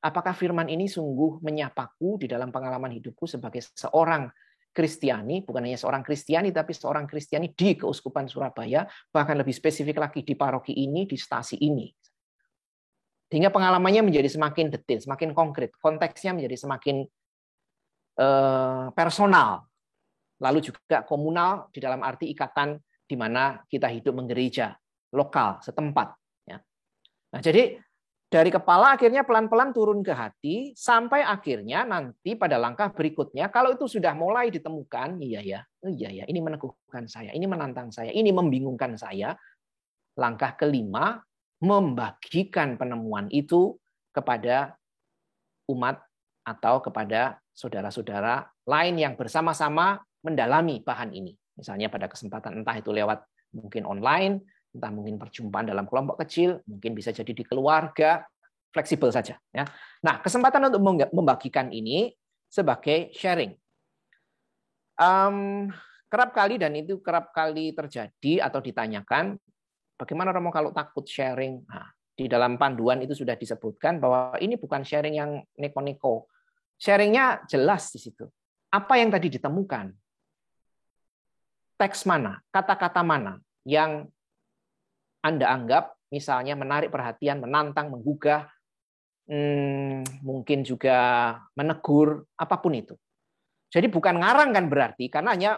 Apakah firman ini sungguh menyapaku di dalam pengalaman hidupku sebagai seorang Kristiani, bukan hanya seorang Kristiani, tapi seorang Kristiani di Keuskupan Surabaya, bahkan lebih spesifik lagi di paroki ini, di stasi ini. Sehingga pengalamannya menjadi semakin detail, semakin konkret, konteksnya menjadi semakin personal, lalu juga komunal di dalam arti ikatan di mana kita hidup menggereja, lokal, setempat. Ya. Nah, jadi dari kepala akhirnya pelan-pelan turun ke hati, sampai akhirnya nanti pada langkah berikutnya, kalau itu sudah mulai ditemukan, iya ya, ini meneguhkan saya, ini menantang saya, ini membingungkan saya. Langkah kelima, membagikan penemuan itu kepada umat atau kepada saudara-saudara lain yang bersama-sama mendalami bahan ini. Misalnya pada kesempatan entah itu lewat mungkin online, entah mungkin perjumpaan dalam kelompok kecil, mungkin bisa jadi di keluarga, fleksibel saja. Ya. Nah, kesempatan untuk membagikan ini sebagai sharing. Kerap kali, dan itu kerap kali terjadi atau ditanyakan, bagaimana Romo kalau takut sharing? Nah, di dalam panduan itu sudah disebutkan bahwa ini bukan sharing yang neko-neko. Sharingnya jelas di situ. Apa yang tadi ditemukan? Teks mana? Kata-kata mana yang Anda anggap misalnya menarik perhatian, menantang, menggugah, mungkin juga menegur, apapun itu. Jadi bukan ngarang kan berarti, karena hanya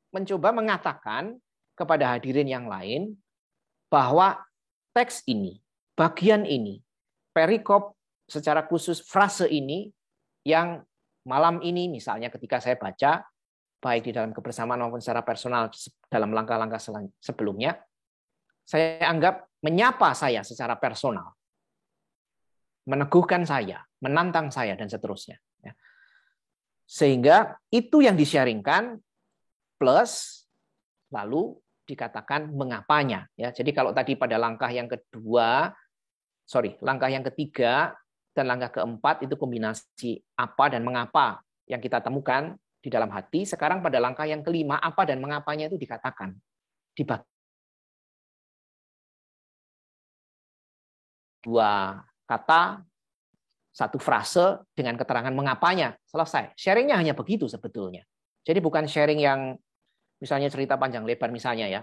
mencoba mengatakan kepada hadirin yang lain bahwa teks ini, bagian ini, perikop secara khusus frase ini yang malam ini misalnya ketika saya baca, baik di dalam kebersamaan maupun secara personal dalam langkah-langkah sebelumnya, saya anggap menyapa saya secara personal, meneguhkan saya, menantang saya, dan seterusnya. Sehingga itu yang di-sharingkan plus lalu dikatakan mengapanya. Ya, jadi kalau tadi pada langkah yang ketiga dan langkah keempat itu kombinasi apa dan mengapa yang kita temukan di dalam hati. Sekarang pada langkah yang kelima, apa dan mengapanya itu dikatakan. Dibagi dua kata, satu frase dengan keterangan mengapanya, selesai. Sharingnya hanya begitu sebetulnya. Jadi bukan sharing yang misalnya cerita panjang lebar misalnya ya.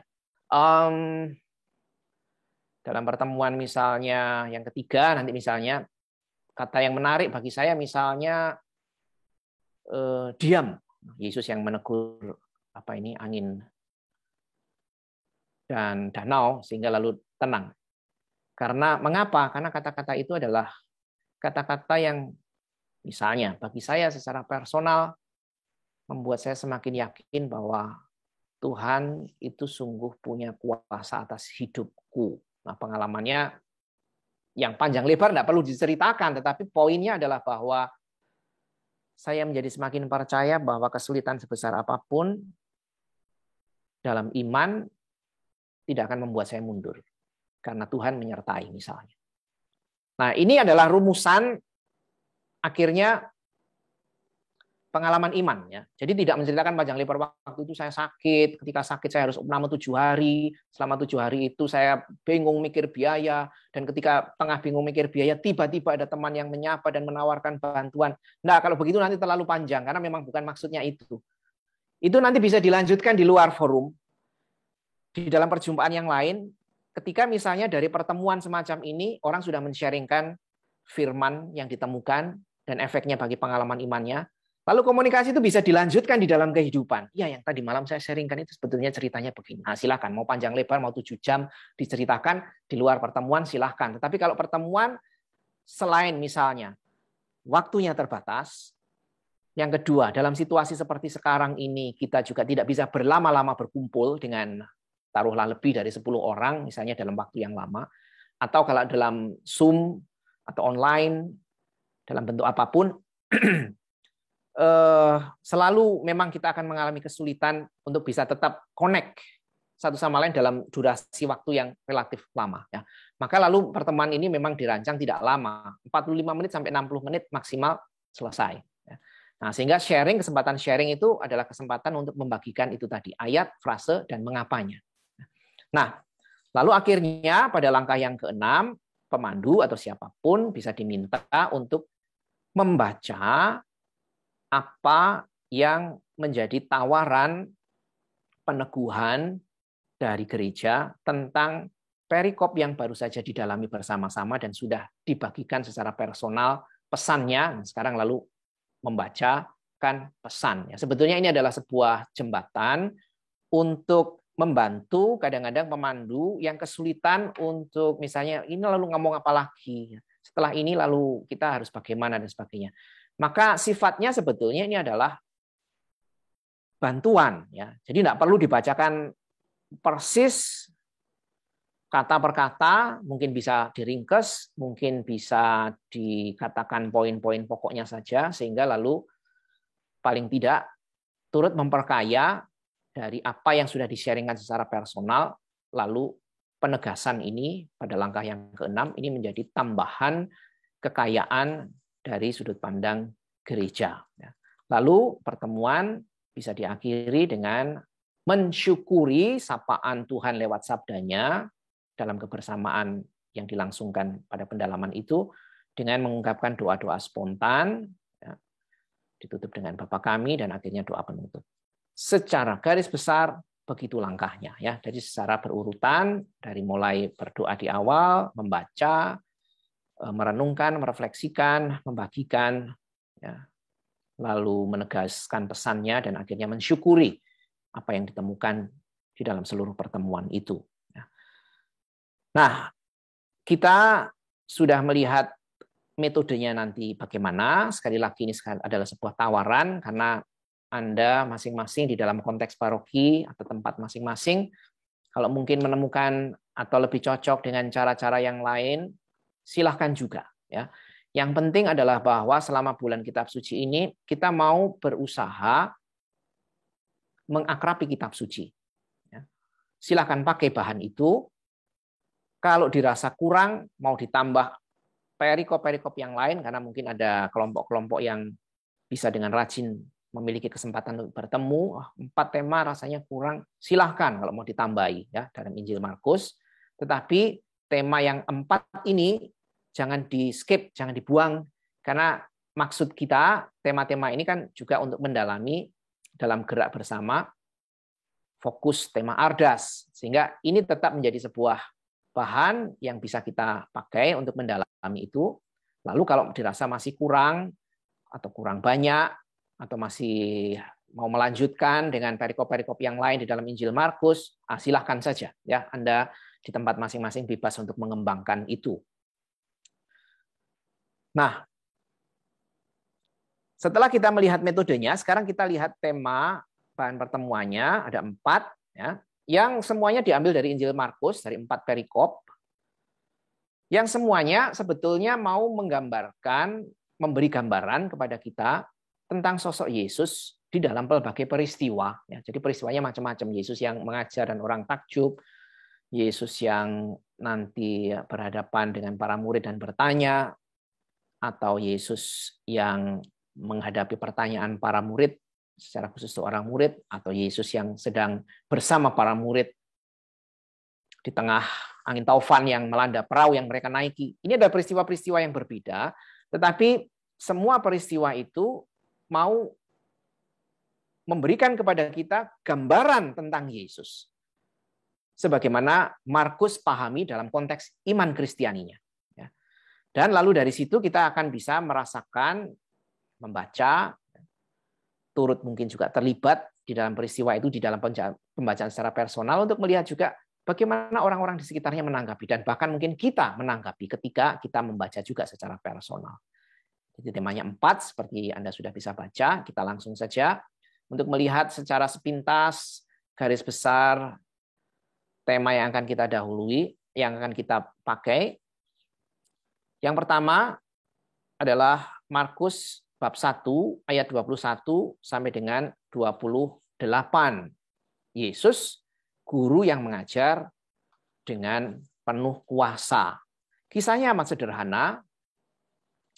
Dalam pertemuan misalnya yang ketiga nanti misalnya kata yang menarik bagi saya misalnya diam. Yesus yang menegur angin dan danau sehingga lalu tenang. Karena mengapa? Karena kata-kata itu adalah kata-kata yang misalnya bagi saya secara personal membuat saya semakin yakin bahwa Tuhan itu sungguh punya kuasa atas hidupku. Nah, pengalamannya yang panjang lebar tidak perlu diceritakan, tetapi poinnya adalah bahwa saya menjadi semakin percaya bahwa kesulitan sebesar apapun dalam iman tidak akan membuat saya mundur. Karena Tuhan menyertai misalnya. Nah, ini adalah rumusan akhirnya pengalaman iman ya. Jadi tidak menceritakan panjang lebar waktu itu saya sakit, ketika sakit saya harus selama 7 hari, selama 7 hari itu saya bingung mikir biaya, dan ketika tengah bingung mikir biaya tiba-tiba ada teman yang menyapa dan menawarkan bantuan. Nah, kalau begitu nanti terlalu panjang karena memang bukan maksudnya itu. Itu nanti bisa dilanjutkan di luar forum, di dalam perjumpaan yang lain, ketika misalnya dari pertemuan semacam ini orang sudah men-sharingkan firman yang ditemukan dan efeknya bagi pengalaman imannya. Lalu komunikasi itu bisa dilanjutkan di dalam kehidupan. Ya, yang tadi malam saya sharingkan itu sebetulnya ceritanya begini. Nah, silakan. Mau panjang lebar, mau 7 jam diceritakan di luar pertemuan, silakan. Tetapi kalau pertemuan, selain misalnya waktunya terbatas, yang kedua, dalam situasi seperti sekarang ini, kita juga tidak bisa berlama-lama berkumpul dengan taruhlah lebih dari 10 orang, misalnya dalam waktu yang lama. Atau kalau dalam Zoom atau online, dalam bentuk apapun, selalu memang kita akan mengalami kesulitan untuk bisa tetap connect satu sama lain dalam durasi waktu yang relatif lama. Ya. Maka lalu pertemuan ini memang dirancang tidak lama, 45 menit sampai 60 menit maksimal selesai. Ya. Nah, sehingga kesempatan sharing itu adalah kesempatan untuk membagikan itu tadi, ayat, frase, dan mengapanya. Nah, lalu akhirnya pada langkah yang keenam, pemandu atau siapapun bisa diminta untuk membaca apa yang menjadi tawaran peneguhan dari gereja tentang perikop yang baru saja didalami bersama-sama dan sudah dibagikan secara personal pesannya. Sekarang lalu membacakan pesan. Sebetulnya ini adalah sebuah jembatan untuk membantu kadang-kadang pemandu yang kesulitan untuk misalnya ini lalu ngomong apa lagi. Setelah ini lalu kita harus bagaimana dan sebagainya. Maka sifatnya sebetulnya ini adalah bantuan, ya. Jadi tidak perlu dibacakan persis kata per kata, mungkin bisa diringkes, mungkin bisa dikatakan poin-poin pokoknya saja, sehingga lalu paling tidak turut memperkaya dari apa yang sudah di-sharingkan secara personal, lalu penegasan ini pada langkah yang ke-6 ini menjadi tambahan kekayaan dari sudut pandang gereja. Lalu pertemuan bisa diakhiri dengan mensyukuri sapaan Tuhan lewat sabdanya dalam kebersamaan yang dilangsungkan pada pendalaman itu dengan mengungkapkan doa-doa spontan, ditutup dengan Bapa kami, dan akhirnya doa penutup. Secara garis besar begitu langkahnya, ya. Jadi secara berurutan dari mulai berdoa di awal, membaca, merenungkan, merefleksikan, membagikan, ya, lalu menegaskan pesannya, dan akhirnya mensyukuri apa yang ditemukan di dalam seluruh pertemuan itu. Nah, kita sudah melihat metodenya nanti bagaimana. Sekali lagi ini adalah sebuah tawaran karena Anda masing-masing di dalam konteks paroki atau tempat masing-masing, kalau mungkin menemukan atau lebih cocok dengan cara-cara yang lain, silahkan juga. Ya. Yang penting adalah bahwa selama bulan kitab suci ini kita mau berusaha mengakrabi kitab suci. Ya. Silahkan pakai bahan itu. Kalau dirasa kurang, mau ditambah perikop-perikop yang lain, karena mungkin ada kelompok-kelompok yang bisa dengan rajin memiliki kesempatan untuk bertemu. 4 tema rasanya kurang, silahkan kalau mau ditambahi ya dalam Injil Markus. Tetapi tema yang 4 ini jangan di-skip, jangan dibuang, karena maksud kita tema-tema ini kan juga untuk mendalami dalam gerak bersama fokus tema Ardas, sehingga ini tetap menjadi sebuah bahan yang bisa kita pakai untuk mendalami itu. Lalu kalau dirasa masih kurang atau kurang banyak atau masih mau melanjutkan dengan perikop-perikop yang lain di dalam Injil Markus, silahkan saja ya, Anda di tempat masing-masing bebas untuk mengembangkan itu. Nah, setelah kita melihat metodenya, sekarang kita lihat tema bahan pertemuannya, ada 4 ya. Yang semuanya diambil dari Injil Markus, dari 4 perikop, yang semuanya sebetulnya mau menggambarkan, memberi gambaran kepada kita tentang sosok Yesus di dalam berbagai peristiwa. Ya, jadi peristiwanya macam-macam. Yesus yang mengajar dan orang takjub, Yesus yang nanti berhadapan dengan para murid dan bertanya, atau Yesus yang menghadapi pertanyaan para murid, secara khusus seorang murid, atau Yesus yang sedang bersama para murid di tengah angin taufan yang melanda perahu yang mereka naiki. Ini ada peristiwa-peristiwa yang berbeda, tetapi semua peristiwa itu mau memberikan kepada kita gambaran tentang Yesus. Sebagaimana Markus pahami dalam konteks iman Kristianinya. Dan lalu dari situ kita akan bisa merasakan, membaca, turut mungkin juga terlibat di dalam peristiwa itu, di dalam pembacaan secara personal untuk melihat juga bagaimana orang-orang di sekitarnya menanggapi, dan bahkan mungkin kita menanggapi ketika kita membaca juga secara personal. Jadi temanya 4, seperti Anda sudah bisa baca, kita langsung saja untuk melihat secara sepintas garis besar tema yang akan kita dahului, yang akan kita pakai. Yang pertama adalah Markus bab 1 ayat 21 sampai dengan 28. Yesus, guru yang mengajar dengan penuh kuasa. Kisahnya amat sederhana.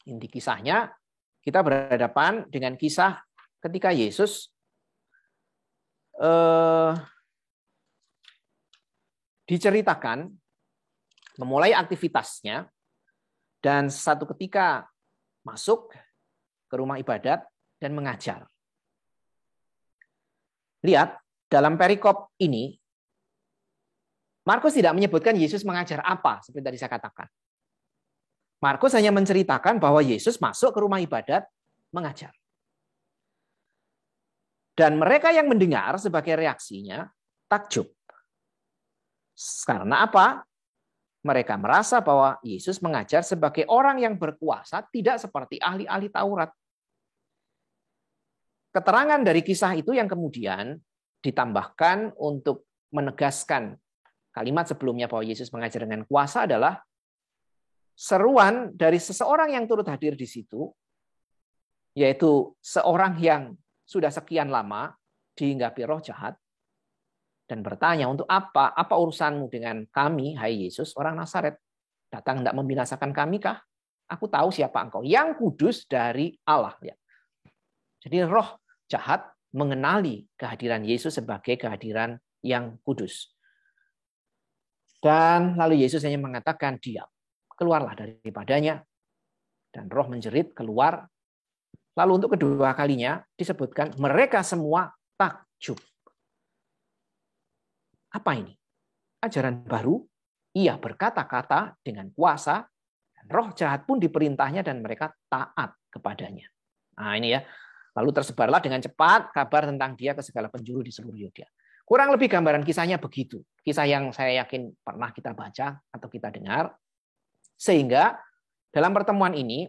Inti kisahnya, kita berhadapan dengan kisah ketika Yesus diceritakan memulai aktivitasnya, dan satu ketika masuk ke rumah ibadat dan mengajar. Lihat, dalam perikop ini, Markus tidak menyebutkan Yesus mengajar apa, seperti tadi saya katakan. Markus hanya menceritakan bahwa Yesus masuk ke rumah ibadat mengajar. Dan mereka yang mendengar sebagai reaksinya takjub. Karena apa? Mereka merasa bahwa Yesus mengajar sebagai orang yang berkuasa, tidak seperti ahli-ahli Taurat. Keterangan dari kisah itu yang kemudian ditambahkan untuk menegaskan kalimat sebelumnya bahwa Yesus mengajar dengan kuasa adalah seruan dari seseorang yang turut hadir di situ, yaitu seorang yang sudah sekian lama dihinggapi roh jahat, dan bertanya, untuk apa? Apa urusanmu dengan kami, hai Yesus, orang Nazaret? Datang tidak membinasakan kami kah? Aku tahu siapa engkau, yang kudus dari Allah. Ya. Jadi roh jahat mengenali kehadiran Yesus sebagai kehadiran yang kudus. Dan lalu Yesus hanya mengatakan, diam, keluarlah daripadanya. Dan roh menjerit keluar. Lalu untuk kedua kalinya disebutkan, mereka semua takjub. Apa ini? Ajaran baru? Ia berkata-kata dengan kuasa, dan roh jahat pun diperintahnya dan mereka taat kepadanya. Nah ini ya. Lalu tersebarlah dengan cepat kabar tentang dia ke segala penjuru di seluruh Yudea. Kurang lebih gambaran kisahnya begitu. Kisah yang saya yakin pernah kita baca atau kita dengar. Sehingga dalam pertemuan ini,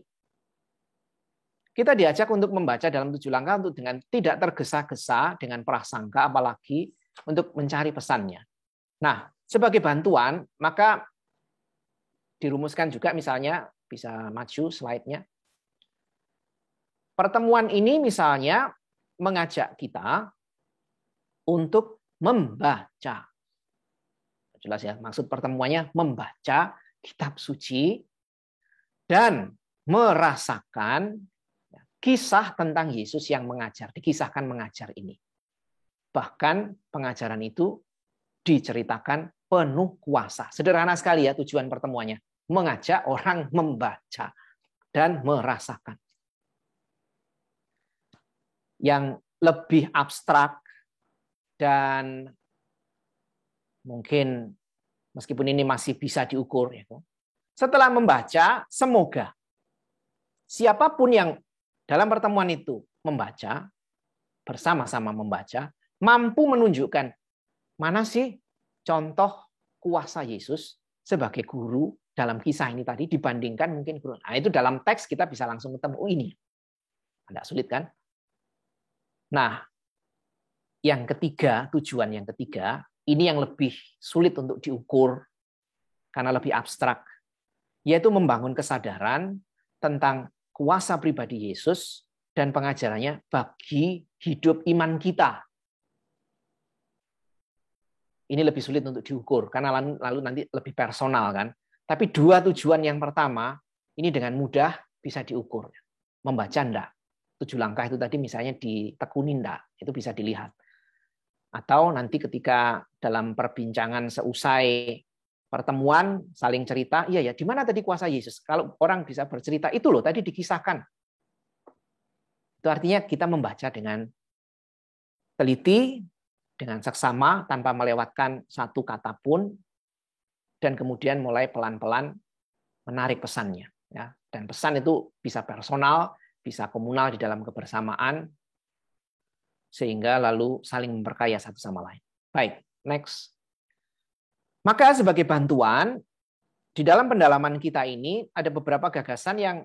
kita diajak untuk membaca dalam 7 langkah untuk dengan tidak tergesa-gesa dengan prasangka, apalagi untuk mencari pesannya. Nah, sebagai bantuan, maka dirumuskan juga misalnya, bisa maju slide-nya. Pertemuan ini misalnya mengajak kita untuk membaca. Jelas ya, maksud pertemuannya membaca kitab suci dan merasakan kisah tentang Yesus yang mengajar, dikisahkan mengajar ini. Bahkan pengajaran itu diceritakan penuh kuasa. Sederhana sekali ya tujuan pertemuannya. Mengajak orang membaca dan merasakan. Yang lebih abstrak dan mungkin meskipun ini masih bisa diukur. Ya. Setelah membaca, semoga siapapun yang dalam pertemuan itu membaca, bersama-sama membaca, mampu menunjukkan mana sih contoh kuasa Yesus sebagai guru dalam kisah ini tadi dibandingkan mungkin guru. Nah, itu dalam teks kita bisa langsung ketemu ini. Tidak sulit kan? Nah, yang ketiga, tujuan yang ketiga, ini yang lebih sulit untuk diukur karena lebih abstrak, yaitu membangun kesadaran tentang kuasa pribadi Yesus dan pengajarannya bagi hidup iman kita. Ini lebih sulit untuk diukur karena lalu nanti lebih personal kan. Tapi dua tujuan yang pertama ini dengan mudah bisa diukur. Membaca enggak? 7 langkah itu tadi misalnya ditekuni enggak? Itu bisa dilihat. Atau nanti ketika dalam perbincangan seusai pertemuan saling cerita, iya ya, di mana tadi kuasa Yesus? Kalau orang bisa bercerita, itu loh tadi dikisahkan. Itu artinya kita membaca dengan teliti, dengan seksama, tanpa melewatkan satu kata pun, dan kemudian mulai pelan-pelan menarik pesannya. Ya. Dan pesan itu bisa personal, bisa komunal di dalam kebersamaan, sehingga lalu saling memperkaya satu sama lain. Baik, next. Maka sebagai bantuan, di dalam pendalaman kita ini ada beberapa gagasan yang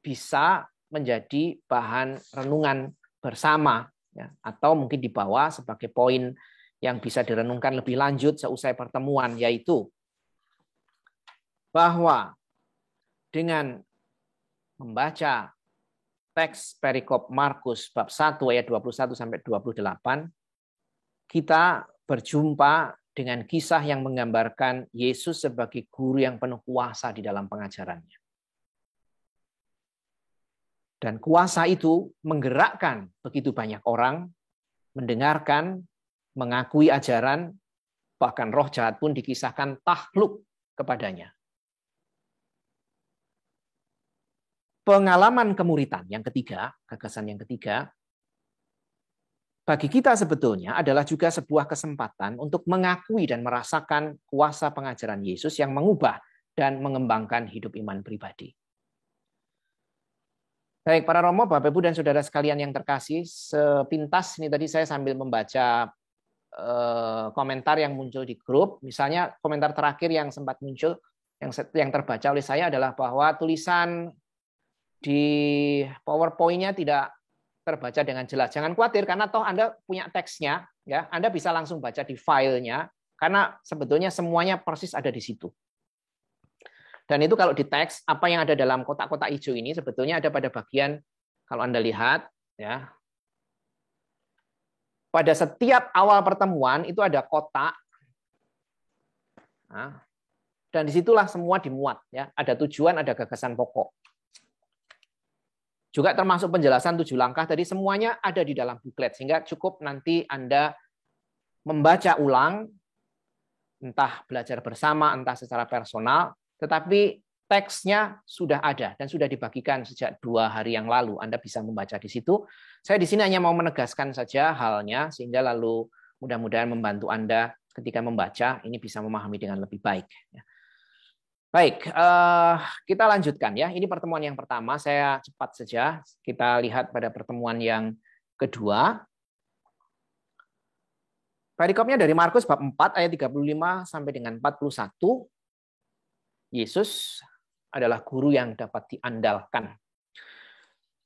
bisa menjadi bahan renungan bersama, ya, atau mungkin dibawa sebagai poin yang bisa direnungkan lebih lanjut seusai pertemuan, yaitu bahwa dengan membaca teks perikop Markus bab 1 ayat 21 sampai 28, kita berjumpa dengan kisah yang menggambarkan Yesus sebagai guru yang penuh kuasa di dalam pengajarannya. Dan kuasa itu menggerakkan begitu banyak orang mendengarkan, mengakui ajaran, bahkan roh jahat pun dikisahkan takluk kepadanya. Pengalaman kemuritan yang ketiga, gagasan yang ketiga, bagi kita sebetulnya adalah juga sebuah kesempatan untuk mengakui dan merasakan kuasa pengajaran Yesus yang mengubah dan mengembangkan hidup iman pribadi. Baik, para Romo, Bapak, Ibu, dan Saudara sekalian yang terkasih, sepintas ini tadi saya sambil membaca komentar yang muncul di grup. Misalnya komentar terakhir yang sempat muncul, yang terbaca oleh saya adalah bahwa tulisan di PowerPoint-nya tidak terbaca dengan jelas. Jangan khawatir karena toh Anda punya teksnya, ya. Anda bisa langsung baca di filenya karena sebetulnya semuanya persis ada di situ. Dan itu kalau di teks, apa yang ada dalam kotak-kotak hijau ini sebetulnya ada pada bagian kalau Anda lihat, ya, pada setiap awal pertemuan itu ada kotak. Nah, dan disitulah semua dimuat. Ya. Ada tujuan, ada gagasan pokok. Juga termasuk penjelasan 7 langkah tadi, semuanya ada di dalam buklet. Sehingga cukup nanti Anda membaca ulang, entah belajar bersama, entah secara personal, tetapi teksnya sudah ada dan sudah dibagikan sejak 2 hari yang lalu. Anda bisa membaca di situ. Saya di sini hanya mau menegaskan saja halnya, sehingga lalu mudah-mudahan membantu Anda ketika membaca, ini bisa memahami dengan lebih baik. Baik, kita lanjutkan ya. Ini pertemuan yang pertama, saya cepat saja. Kita lihat pada pertemuan yang kedua. Perikopnya dari Markus bab 4 ayat 35 sampai dengan 41. Yesus adalah guru yang dapat diandalkan.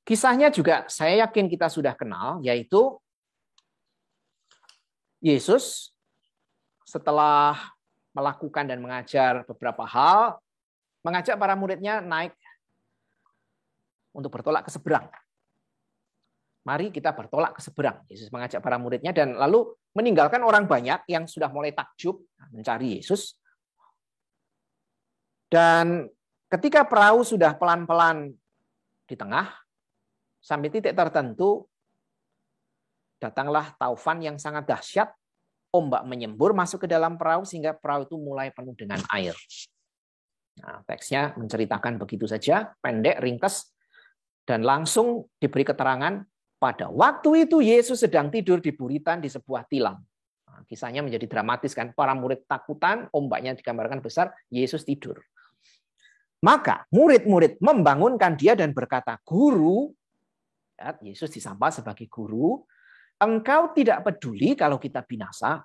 Kisahnya juga saya yakin kita sudah kenal, yaitu Yesus setelah melakukan dan mengajar beberapa hal, mengajak para muridnya naik untuk bertolak ke seberang. Mari kita bertolak ke seberang. Yesus mengajak para muridnya dan lalu meninggalkan orang banyak yang sudah mulai takjub mencari Yesus. Dan ketika perahu sudah pelan-pelan di tengah, sampai titik tertentu, datanglah taufan yang sangat dahsyat. Ombak menyembur masuk ke dalam perahu sehingga perahu itu mulai penuh dengan air. Nah, teksnya menceritakan begitu saja, pendek, ringkas, dan langsung diberi keterangan, pada waktu itu Yesus sedang tidur di buritan di sebuah tilam. Nah, kisahnya menjadi dramatis kan, para murid takutan, ombaknya digambarkan besar, Yesus tidur. Maka murid-murid membangunkan dia dan berkata, Guru, Yesus disapa sebagai guru, engkau tidak peduli kalau kita binasa?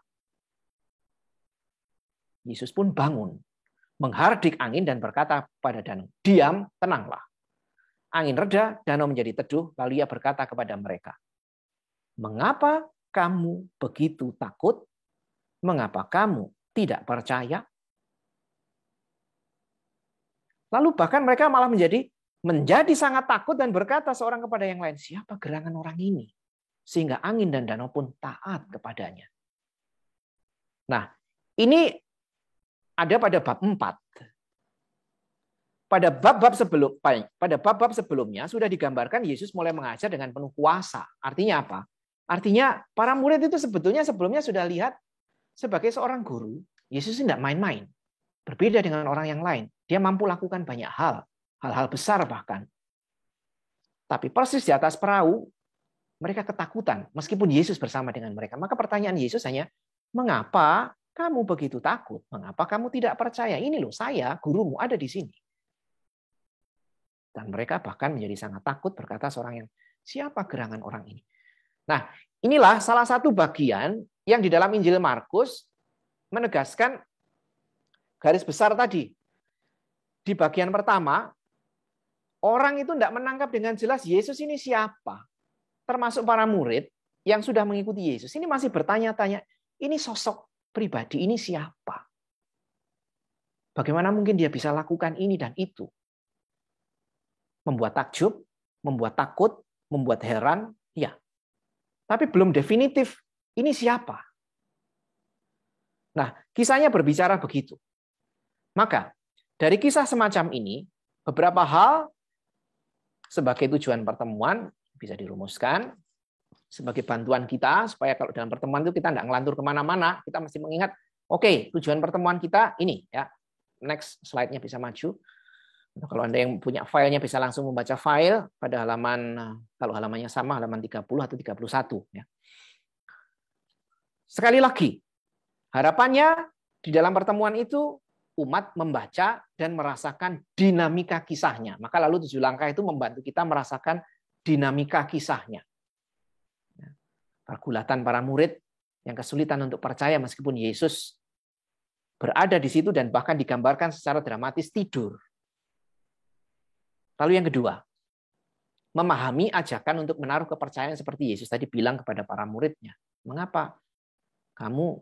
Yesus pun bangun, menghardik angin dan berkata pada danau, diam, tenanglah. Angin reda, danau menjadi teduh, lalu ia berkata kepada mereka, mengapa kamu begitu takut? Mengapa kamu tidak percaya? Lalu bahkan mereka malah menjadi sangat takut dan berkata seorang kepada yang lain, siapa gerangan orang ini? Sehingga angin dan danau pun taat kepadanya. Nah, ini ada pada bab 4. Pada bab-bab sebelumnya sudah digambarkan Yesus mulai mengajar dengan penuh kuasa. Artinya apa? Artinya para murid itu sebetulnya sebelumnya sudah lihat sebagai seorang guru, Yesus tidak main-main. Berbeda dengan orang yang lain. Dia mampu lakukan banyak hal-hal besar bahkan. Tapi persis di atas perahu, mereka ketakutan meskipun Yesus bersama dengan mereka. Maka pertanyaan Yesus hanya, mengapa kamu begitu takut? Mengapa kamu tidak percaya? Ini loh, saya, gurumu, ada di sini. Dan mereka bahkan menjadi sangat takut, berkata seorang yang, siapa gerangan orang ini? Nah, inilah salah satu bagian yang di dalam Injil Markus menegaskan garis besar tadi. Di bagian pertama, orang itu tidak menangkap dengan jelas Yesus ini siapa. Termasuk para murid yang sudah mengikuti Yesus. Ini masih bertanya-tanya, ini sosok pribadi ini siapa? Bagaimana mungkin dia bisa lakukan ini dan itu? Membuat takjub, membuat takut, membuat heran, ya. Tapi belum definitif, ini siapa? Nah, kisahnya berbicara begitu. Maka, dari kisah semacam ini, beberapa hal sebagai tujuan pertemuan bisa dirumuskan sebagai bantuan kita, supaya kalau dalam pertemuan itu kita tidak ngelantur kemana-mana, kita mesti mengingat, oke, tujuan pertemuan kita ini. Ya. Next slide-nya bisa maju. Kalau Anda yang punya filenya bisa langsung membaca file pada halaman, kalau halamannya sama, halaman 30 atau 31. Ya. Sekali lagi, harapannya di dalam pertemuan itu, umat membaca dan merasakan dinamika kisahnya. Maka lalu 7 langkah itu membantu kita merasakan dinamika kisahnya. Pergulatan para murid yang kesulitan untuk percaya meskipun Yesus berada di situ dan bahkan digambarkan secara dramatis tidur. Lalu yang kedua, memahami ajakan untuk menaruh kepercayaan seperti Yesus tadi bilang kepada para muridnya. Mengapa kamu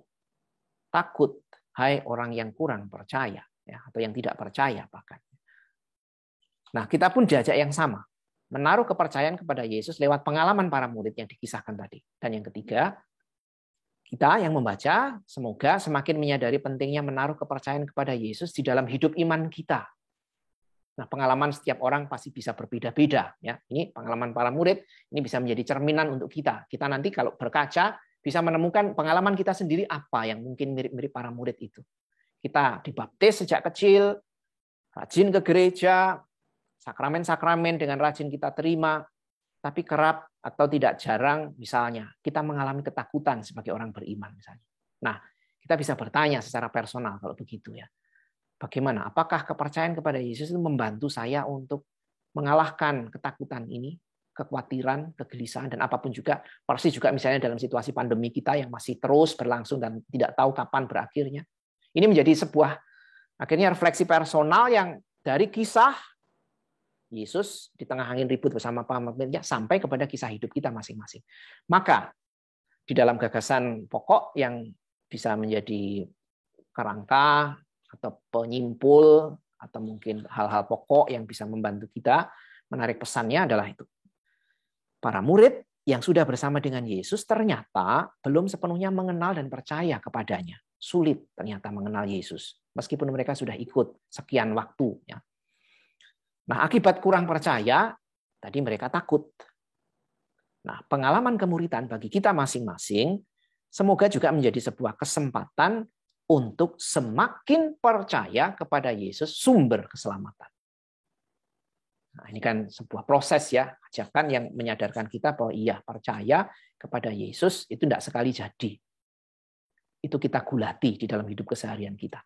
takut? Hai orang yang kurang percaya, ya, atau yang tidak percaya bahkan. Nah, kita pun diajak yang sama, menaruh kepercayaan kepada Yesus lewat pengalaman para murid yang dikisahkan tadi. Dan yang ketiga, Kita yang membaca, semoga semakin menyadari pentingnya menaruh kepercayaan kepada Yesus di dalam hidup iman kita. Nah, pengalaman setiap orang pasti bisa berbeda-beda. Ya, ini pengalaman para murid, ini bisa menjadi cerminan untuk kita. Kita nanti kalau berkaca, bisa menemukan pengalaman kita sendiri apa yang mungkin mirip-mirip para murid itu. Kita dibaptis sejak kecil, rajin ke gereja, sakramen-sakramen dengan rajin kita terima, tapi kerap atau tidak jarang misalnya kita mengalami ketakutan sebagai orang beriman misalnya. Nah, kita bisa bertanya secara personal kalau begitu ya. Bagaimana? Apakah kepercayaan kepada Yesus itu membantu saya untuk mengalahkan ketakutan ini, kekhawatiran, kegelisahan, dan apapun juga. Persis juga misalnya dalam situasi pandemi kita yang masih terus berlangsung dan tidak tahu kapan berakhirnya. Ini menjadi sebuah akhirnya refleksi personal yang dari kisah Yesus di tengah angin ribut bersama para muridnya sampai kepada kisah hidup kita masing-masing. Maka di dalam gagasan pokok yang bisa menjadi kerangka atau penyimpul atau mungkin hal-hal pokok yang bisa membantu kita menarik pesannya adalah itu. Para murid yang sudah bersama dengan Yesus ternyata belum sepenuhnya mengenal dan percaya kepadanya. Sulit ternyata mengenal Yesus meskipun mereka sudah ikut sekian waktu ya. Nah, akibat kurang percaya, tadi mereka takut. Nah, pengalaman kemuridan bagi kita masing-masing semoga juga menjadi sebuah kesempatan untuk semakin percaya kepada Yesus, sumber keselamatan. Nah, ini kan sebuah proses ya, ajakan yang menyadarkan kita bahwa iya, percaya kepada Yesus itu tidak sekali jadi. Itu kita gulati di dalam hidup keseharian kita.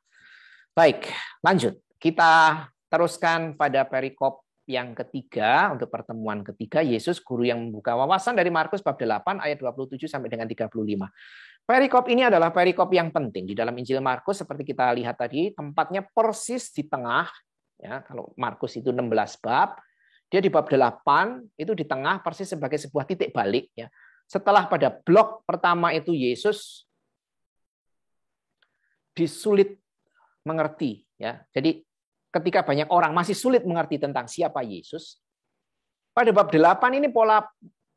Baik, lanjut. Kita teruskan pada perikop yang ketiga untuk pertemuan ketiga, Yesus guru yang membuka wawasan dari Markus bab 8 ayat 27 sampai dengan 35. Perikop ini adalah perikop yang penting di dalam Injil Markus seperti kita lihat tadi, tempatnya persis di tengah ya. Kalau Markus itu 16 bab, dia di bab 8 itu di tengah persis sebagai sebuah titik balik ya. Setelah pada blok pertama itu Yesus disulit mengerti ya. Jadi ketika banyak orang masih sulit mengerti tentang siapa Yesus, pada bab 8 ini pola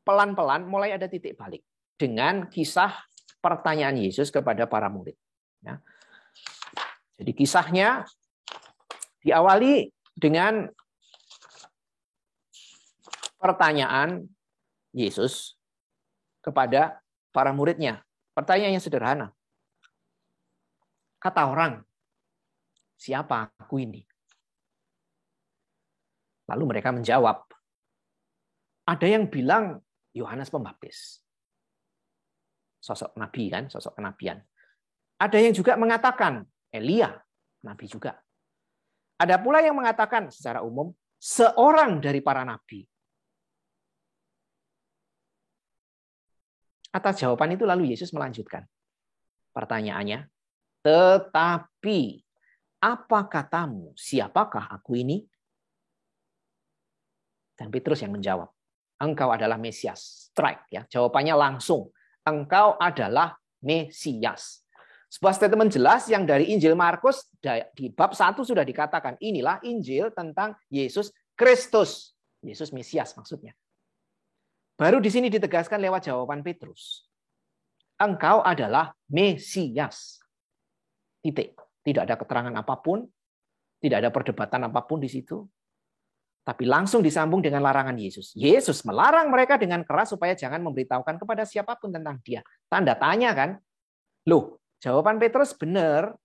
pelan-pelan mulai ada titik balik dengan kisah pertanyaan Yesus kepada para murid. Ya. Jadi kisahnya diawali dengan pertanyaan Yesus kepada para muridnya. Pertanyaannya sederhana. Kata orang, siapa aku ini? Lalu mereka menjawab. Ada yang bilang Yohanes Pembaptis. Sosok nabi kan, sosok kenabian. Ada yang juga mengatakan Elia, nabi juga. Ada pula yang mengatakan secara umum seorang dari para nabi. Atas jawaban itu lalu Yesus melanjutkan pertanyaannya. Tetapi apa katamu? Siapakah aku ini? Dan Petrus yang menjawab. Engkau adalah Mesias. Strike ya. Jawabannya langsung. Engkau adalah Mesias. Sebuah statement jelas yang dari Injil Markus di bab 1 sudah dikatakan. Inilah Injil tentang Yesus Kristus. Yesus Mesias maksudnya. Baru di sini ditegaskan lewat jawaban Petrus. Engkau adalah Mesias. Titik. Tidak ada keterangan apapun. Tidak ada perdebatan apapun di situ. Tapi langsung disambung dengan larangan Yesus. Yesus melarang mereka dengan keras supaya jangan memberitahukan kepada siapapun tentang dia. Tanda tanya kan? Loh, jawaban Petrus benar.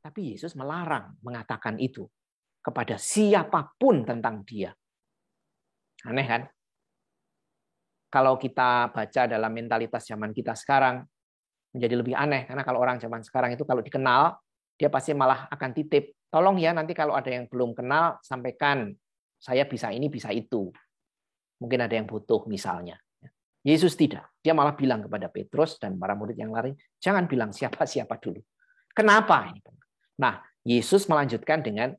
Tapi Yesus melarang mengatakan itu kepada siapapun tentang dia. Aneh kan? Kalau kita baca dalam mentalitas zaman kita sekarang, menjadi lebih aneh. Karena kalau orang zaman sekarang itu kalau dikenal, dia pasti malah akan titip. Tolong ya nanti kalau ada yang belum kenal, sampaikan. Saya bisa ini, bisa itu. Mungkin ada yang butuh misalnya. Yesus tidak. Dia malah bilang kepada Petrus dan para murid yang lain, jangan bilang siapa-siapa dulu. Kenapa? Nah, Yesus melanjutkan dengan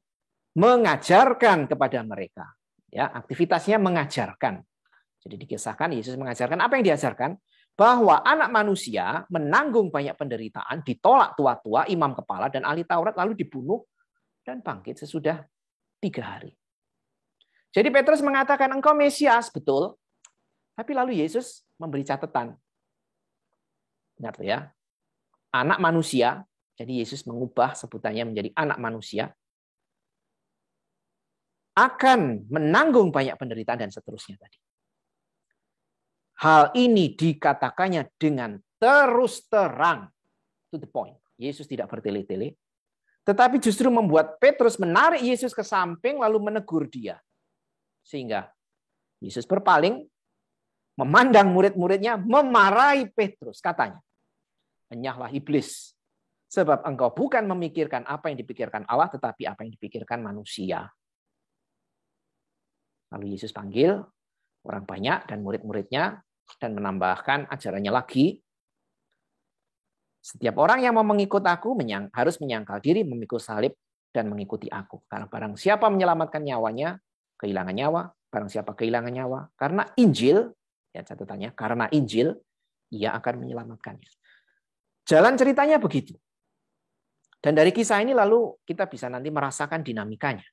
mengajarkan kepada mereka. Ya, aktivitasnya mengajarkan. Jadi dikisahkan Yesus mengajarkan apa yang diajarkan? Bahwa anak manusia menanggung banyak penderitaan, ditolak tua-tua, imam kepala, dan ahli Taurat, lalu dibunuh, dan bangkit sesudah 3 hari. Jadi Petrus mengatakan, engkau Mesias, betul. Tapi lalu Yesus memberi catatan. Ingat ya, anak manusia. Jadi Yesus mengubah sebutannya menjadi anak manusia. Akan menanggung banyak penderitaan dan seterusnya tadi. Hal ini dikatakannya dengan terus terang. To the point. Yesus tidak bertele-tele. Tetapi justru membuat Petrus menarik Yesus ke samping lalu menegur dia. Sehingga Yesus berpaling, memandang murid-muridnya, memarahi Petrus. Katanya, enyahlah iblis. Sebab engkau bukan memikirkan apa yang dipikirkan Allah, tetapi apa yang dipikirkan manusia. Lalu Yesus panggil orang banyak dan murid-muridnya dan menambahkan ajarannya lagi. Setiap orang yang mau mengikut aku harus menyangkal diri, memikul salib, dan mengikuti aku. Karena barang siapa menyelamatkan nyawanya, kehilangan nyawa. Barang siapa kehilangan nyawa, karena Injil, ya catatannya, karena Injil, ia akan menyelamatkannya. Jalan ceritanya begitu. Dan dari kisah ini lalu kita bisa nanti merasakan dinamikanya.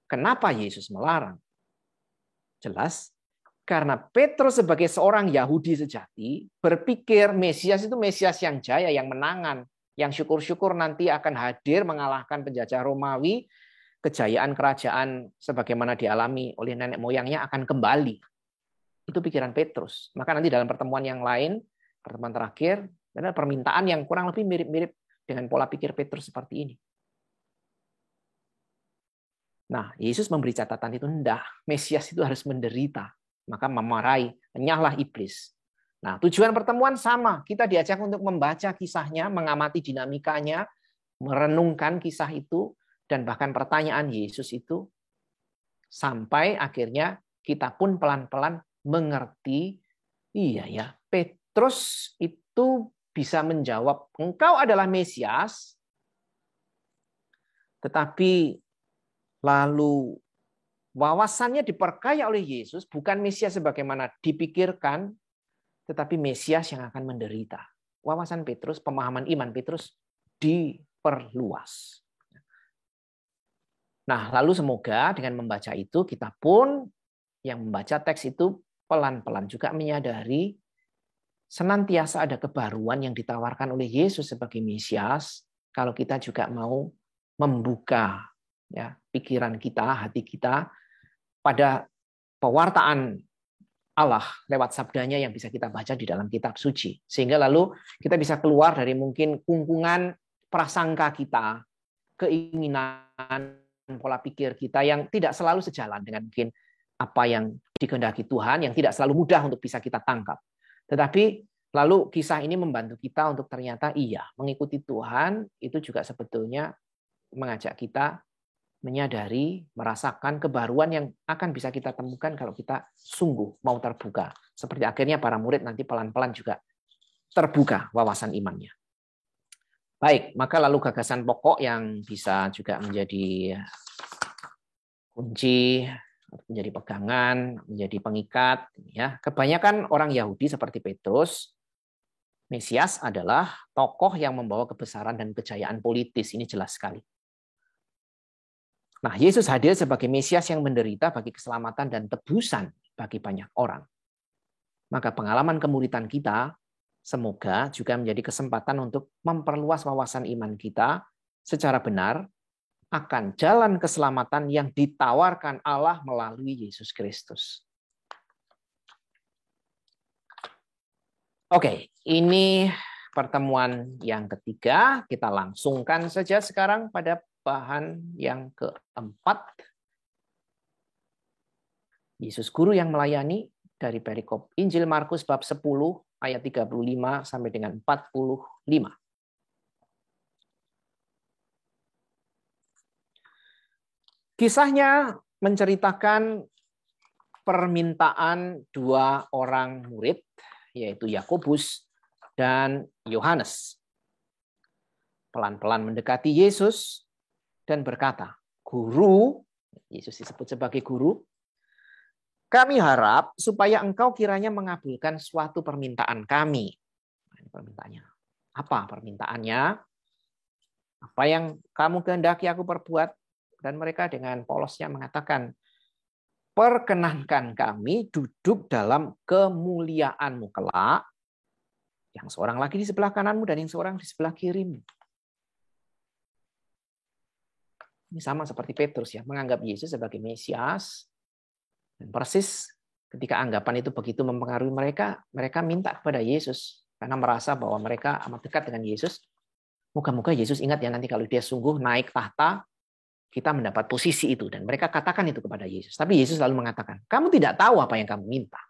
Kenapa Yesus melarang? Jelas, karena Petrus sebagai seorang Yahudi sejati berpikir Mesias itu Mesias yang jaya, yang menangan, yang syukur-syukur nanti akan hadir mengalahkan penjajah Romawi, kejayaan kerajaan sebagaimana dialami oleh nenek moyangnya akan kembali. Itu pikiran Petrus. Maka nanti dalam pertemuan yang lain, pertemuan terakhir, ada permintaan yang kurang lebih mirip-mirip dengan pola pikir Petrus seperti ini. Nah, Yesus memberi catatan itu, enggak. Mesias itu harus menderita. Maka memarahi, enyahlah iblis. Nah, tujuan pertemuan sama. Kita diajak untuk membaca kisahnya, mengamati dinamikanya, merenungkan kisah itu, dan bahkan pertanyaan Yesus itu, sampai akhirnya kita pun pelan-pelan mengerti, iya ya, Petrus itu bisa menjawab, engkau adalah Mesias, tetapi lalu wawasannya diperkaya oleh Yesus, bukan Mesias sebagaimana dipikirkan, tetapi Mesias yang akan menderita. Wawasan Petrus, pemahaman iman Petrus diperluas. Nah, lalu semoga dengan membaca itu, kita pun yang membaca teks itu pelan-pelan juga menyadari senantiasa ada kebaruan yang ditawarkan oleh Yesus sebagai Mesias, kalau kita juga mau membuka ya pikiran kita, hati kita pada pewartaan Allah lewat sabdanya yang bisa kita baca di dalam kitab suci. Sehingga lalu kita bisa keluar dari mungkin kungkungan prasangka kita, keinginan, pola pikir kita yang tidak selalu sejalan dengan mungkin apa yang dikehendaki Tuhan, yang tidak selalu mudah untuk bisa kita tangkap. Tetapi lalu kisah ini membantu kita untuk ternyata iya, mengikuti Tuhan itu juga sebetulnya mengajak kita menyadari, merasakan kebaruan yang akan bisa kita temukan kalau kita sungguh mau terbuka. Seperti akhirnya para murid nanti pelan-pelan juga terbuka wawasan imannya. Baik, maka lalu gagasan pokok yang bisa juga menjadi kunci, menjadi pegangan, menjadi pengikat. Ya, kebanyakan orang Yahudi seperti Petrus, Mesias adalah tokoh yang membawa kebesaran dan kejayaan politis. Ini jelas sekali. Nah, Yesus hadir sebagai Mesias yang menderita bagi keselamatan dan tebusan bagi banyak orang. Maka pengalaman kemuritan kita semoga juga menjadi kesempatan untuk memperluas wawasan iman kita secara benar akan jalan keselamatan yang ditawarkan Allah melalui Yesus Kristus. Oke, ini pertemuan yang ketiga. Kita langsungkan saja sekarang pada bahan yang keempat. Yesus guru yang melayani dari perikop Injil Markus bab 10 ayat 35 sampai dengan 45. Kisahnya menceritakan permintaan dua orang murid, yaitu Yakobus dan Yohanes. Pelan-pelan mendekati Yesus dan berkata, "Guru," Yesus disebut sebagai guru, "kami harap supaya engkau kiranya mengabulkan suatu permintaan kami." Ini permintaannya. Apa permintaannya? Apa yang kamu kehendaki aku perbuat? Dan mereka dengan polosnya mengatakan, "Perkenankan kami duduk dalam kemuliaan-Mu kelak." Yang seorang lagi di sebelah kananmu dan yang seorang di sebelah kirimu. Ini sama seperti Petrus ya, menganggap Yesus sebagai Mesias. Dan persis ketika anggapan itu begitu mempengaruhi mereka, mereka minta kepada Yesus. Karena merasa bahwa mereka amat dekat dengan Yesus. Moga-moga Yesus ingat ya nanti kalau dia sungguh naik tahta, kita mendapat posisi itu. Dan mereka katakan itu kepada Yesus. Tapi Yesus selalu mengatakan, kamu tidak tahu apa yang kamu minta.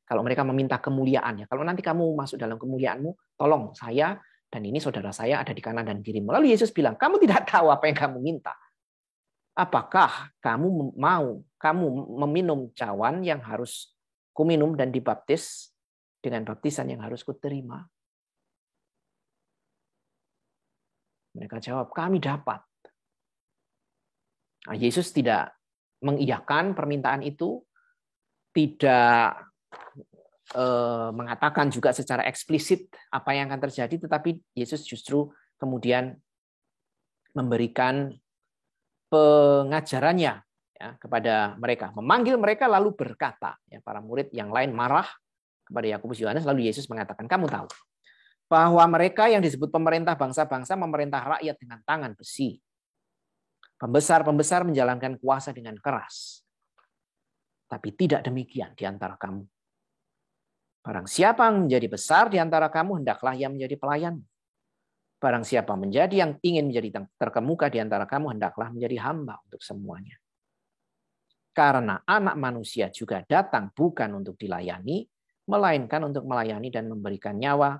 Kalau mereka meminta kemuliaan, ya, kalau nanti kamu masuk dalam kemuliaanmu, tolong saya dan ini saudara saya ada di kanan dan kirimu. Lalu Yesus bilang, kamu tidak tahu apa yang kamu minta. Apakah kamu meminum cawan yang harus kuminum dan dibaptis dengan baptisan yang harus kuterima? Mereka jawab, kami dapat. Nah, Yesus tidak mengiyakan permintaan itu, tidak mengatakan juga secara eksplisit apa yang akan terjadi, tetapi Yesus justru kemudian memberikan pengajarannya ya, kepada mereka, memanggil mereka lalu berkata, ya, para murid yang lain marah kepada Yakobus Yohanes, lalu Yesus mengatakan, kamu tahu bahwa mereka yang disebut pemerintah bangsa-bangsa memerintah rakyat dengan tangan besi. Pembesar-pembesar menjalankan kuasa dengan keras. Tapi tidak demikian di antara kamu. Barang siapa yang menjadi besar di antara kamu, hendaklah ia menjadi pelayan. Barang siapa yang ingin menjadi terkemuka di antara kamu, hendaklah menjadi hamba untuk semuanya. Karena anak manusia juga datang bukan untuk dilayani, melainkan untuk melayani dan memberikan nyawa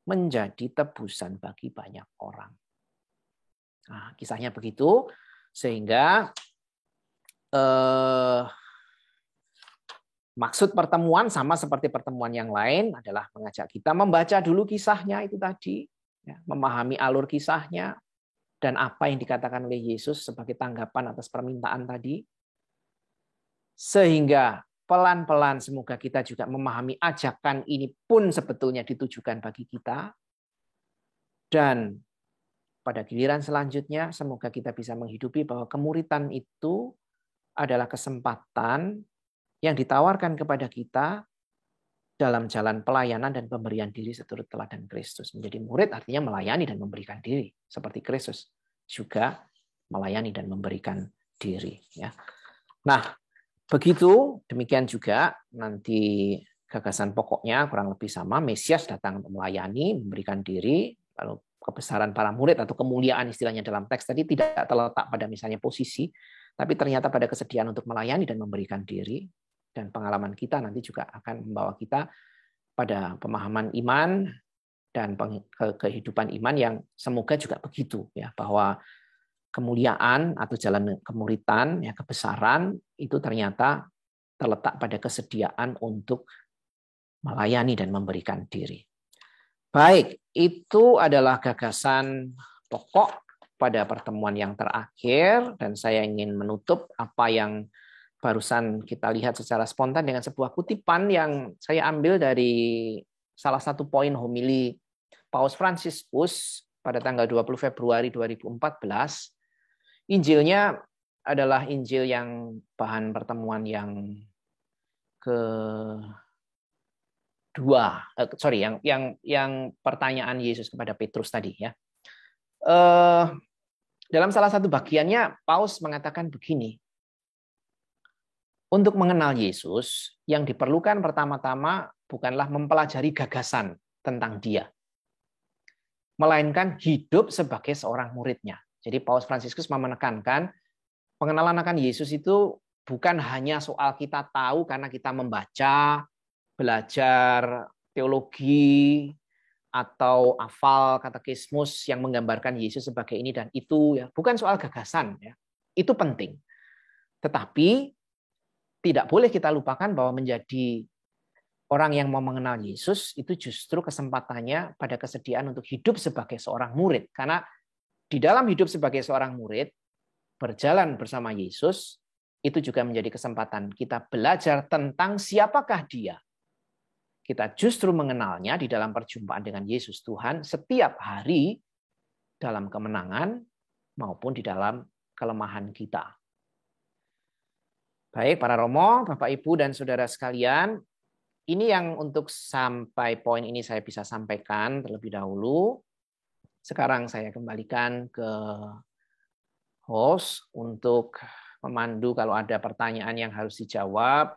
menjadi tebusan bagi banyak orang. Nah, kisahnya begitu, sehingga maksud pertemuan sama seperti pertemuan yang lain adalah mengajak kita membaca dulu kisahnya itu tadi, ya, memahami alur kisahnya dan apa yang dikatakan oleh Yesus sebagai tanggapan atas permintaan tadi. Sehingga pelan-pelan semoga kita juga memahami ajakan ini pun sebetulnya ditujukan bagi kita. Dan pada giliran selanjutnya semoga kita bisa menghidupi bahwa kemuritan itu adalah kesempatan yang ditawarkan kepada kita dalam jalan pelayanan dan pemberian diri seturut teladan Kristus. Menjadi murid artinya melayani dan memberikan diri. Seperti Kristus juga melayani dan memberikan diri. Ya. Nah, begitu, demikian juga nanti gagasan pokoknya kurang lebih sama. Mesias datang untuk melayani, memberikan diri, lalu kebesaran para murid atau kemuliaan istilahnya dalam teks tadi tidak terletak pada misalnya posisi, tapi ternyata pada kesediaan untuk melayani dan memberikan diri. Dan pengalaman kita nanti juga akan membawa kita pada pemahaman iman dan kehidupan iman yang semoga juga begitu, ya, bahwa kemuliaan atau jalan kemuritan, ya, kebesaran itu ternyata terletak pada kesediaan untuk melayani dan memberikan diri. Baik, itu adalah gagasan pokok pada pertemuan yang terakhir, dan saya ingin menutup apa yang barusan kita lihat secara spontan dengan sebuah kutipan yang saya ambil dari salah satu poin homili Paus Fransiskus pada tanggal 20 Februari 2014. Injilnya adalah Injil yang bahan pertemuan yang yang pertanyaan Yesus kepada Petrus tadi, ya. Dalam salah satu bagiannya Paus mengatakan begini. Untuk mengenal Yesus, yang diperlukan pertama-tama bukanlah mempelajari gagasan tentang Dia, melainkan hidup sebagai seorang muridnya. Jadi Paus Fransiskus menekankan pengenalan akan Yesus itu bukan hanya soal kita tahu karena kita membaca, belajar teologi, atau hafal katekismus yang menggambarkan Yesus sebagai ini dan itu, ya. Bukan soal gagasan, ya. Itu penting. Tetapi tidak boleh kita lupakan bahwa menjadi orang yang mau mengenal Yesus itu justru kesempatannya pada kesediaan untuk hidup sebagai seorang murid. Karena di dalam hidup sebagai seorang murid, berjalan bersama Yesus, itu juga menjadi kesempatan kita belajar tentang siapakah Dia. Kita justru mengenalnya di dalam perjumpaan dengan Yesus Tuhan setiap hari dalam kemenangan maupun di dalam kelemahan kita. Baik, para Romo, Bapak, Ibu, dan Saudara sekalian, ini yang untuk sampai poin ini saya bisa sampaikan terlebih dahulu. Sekarang saya kembalikan ke host untuk memandu kalau ada pertanyaan yang harus dijawab.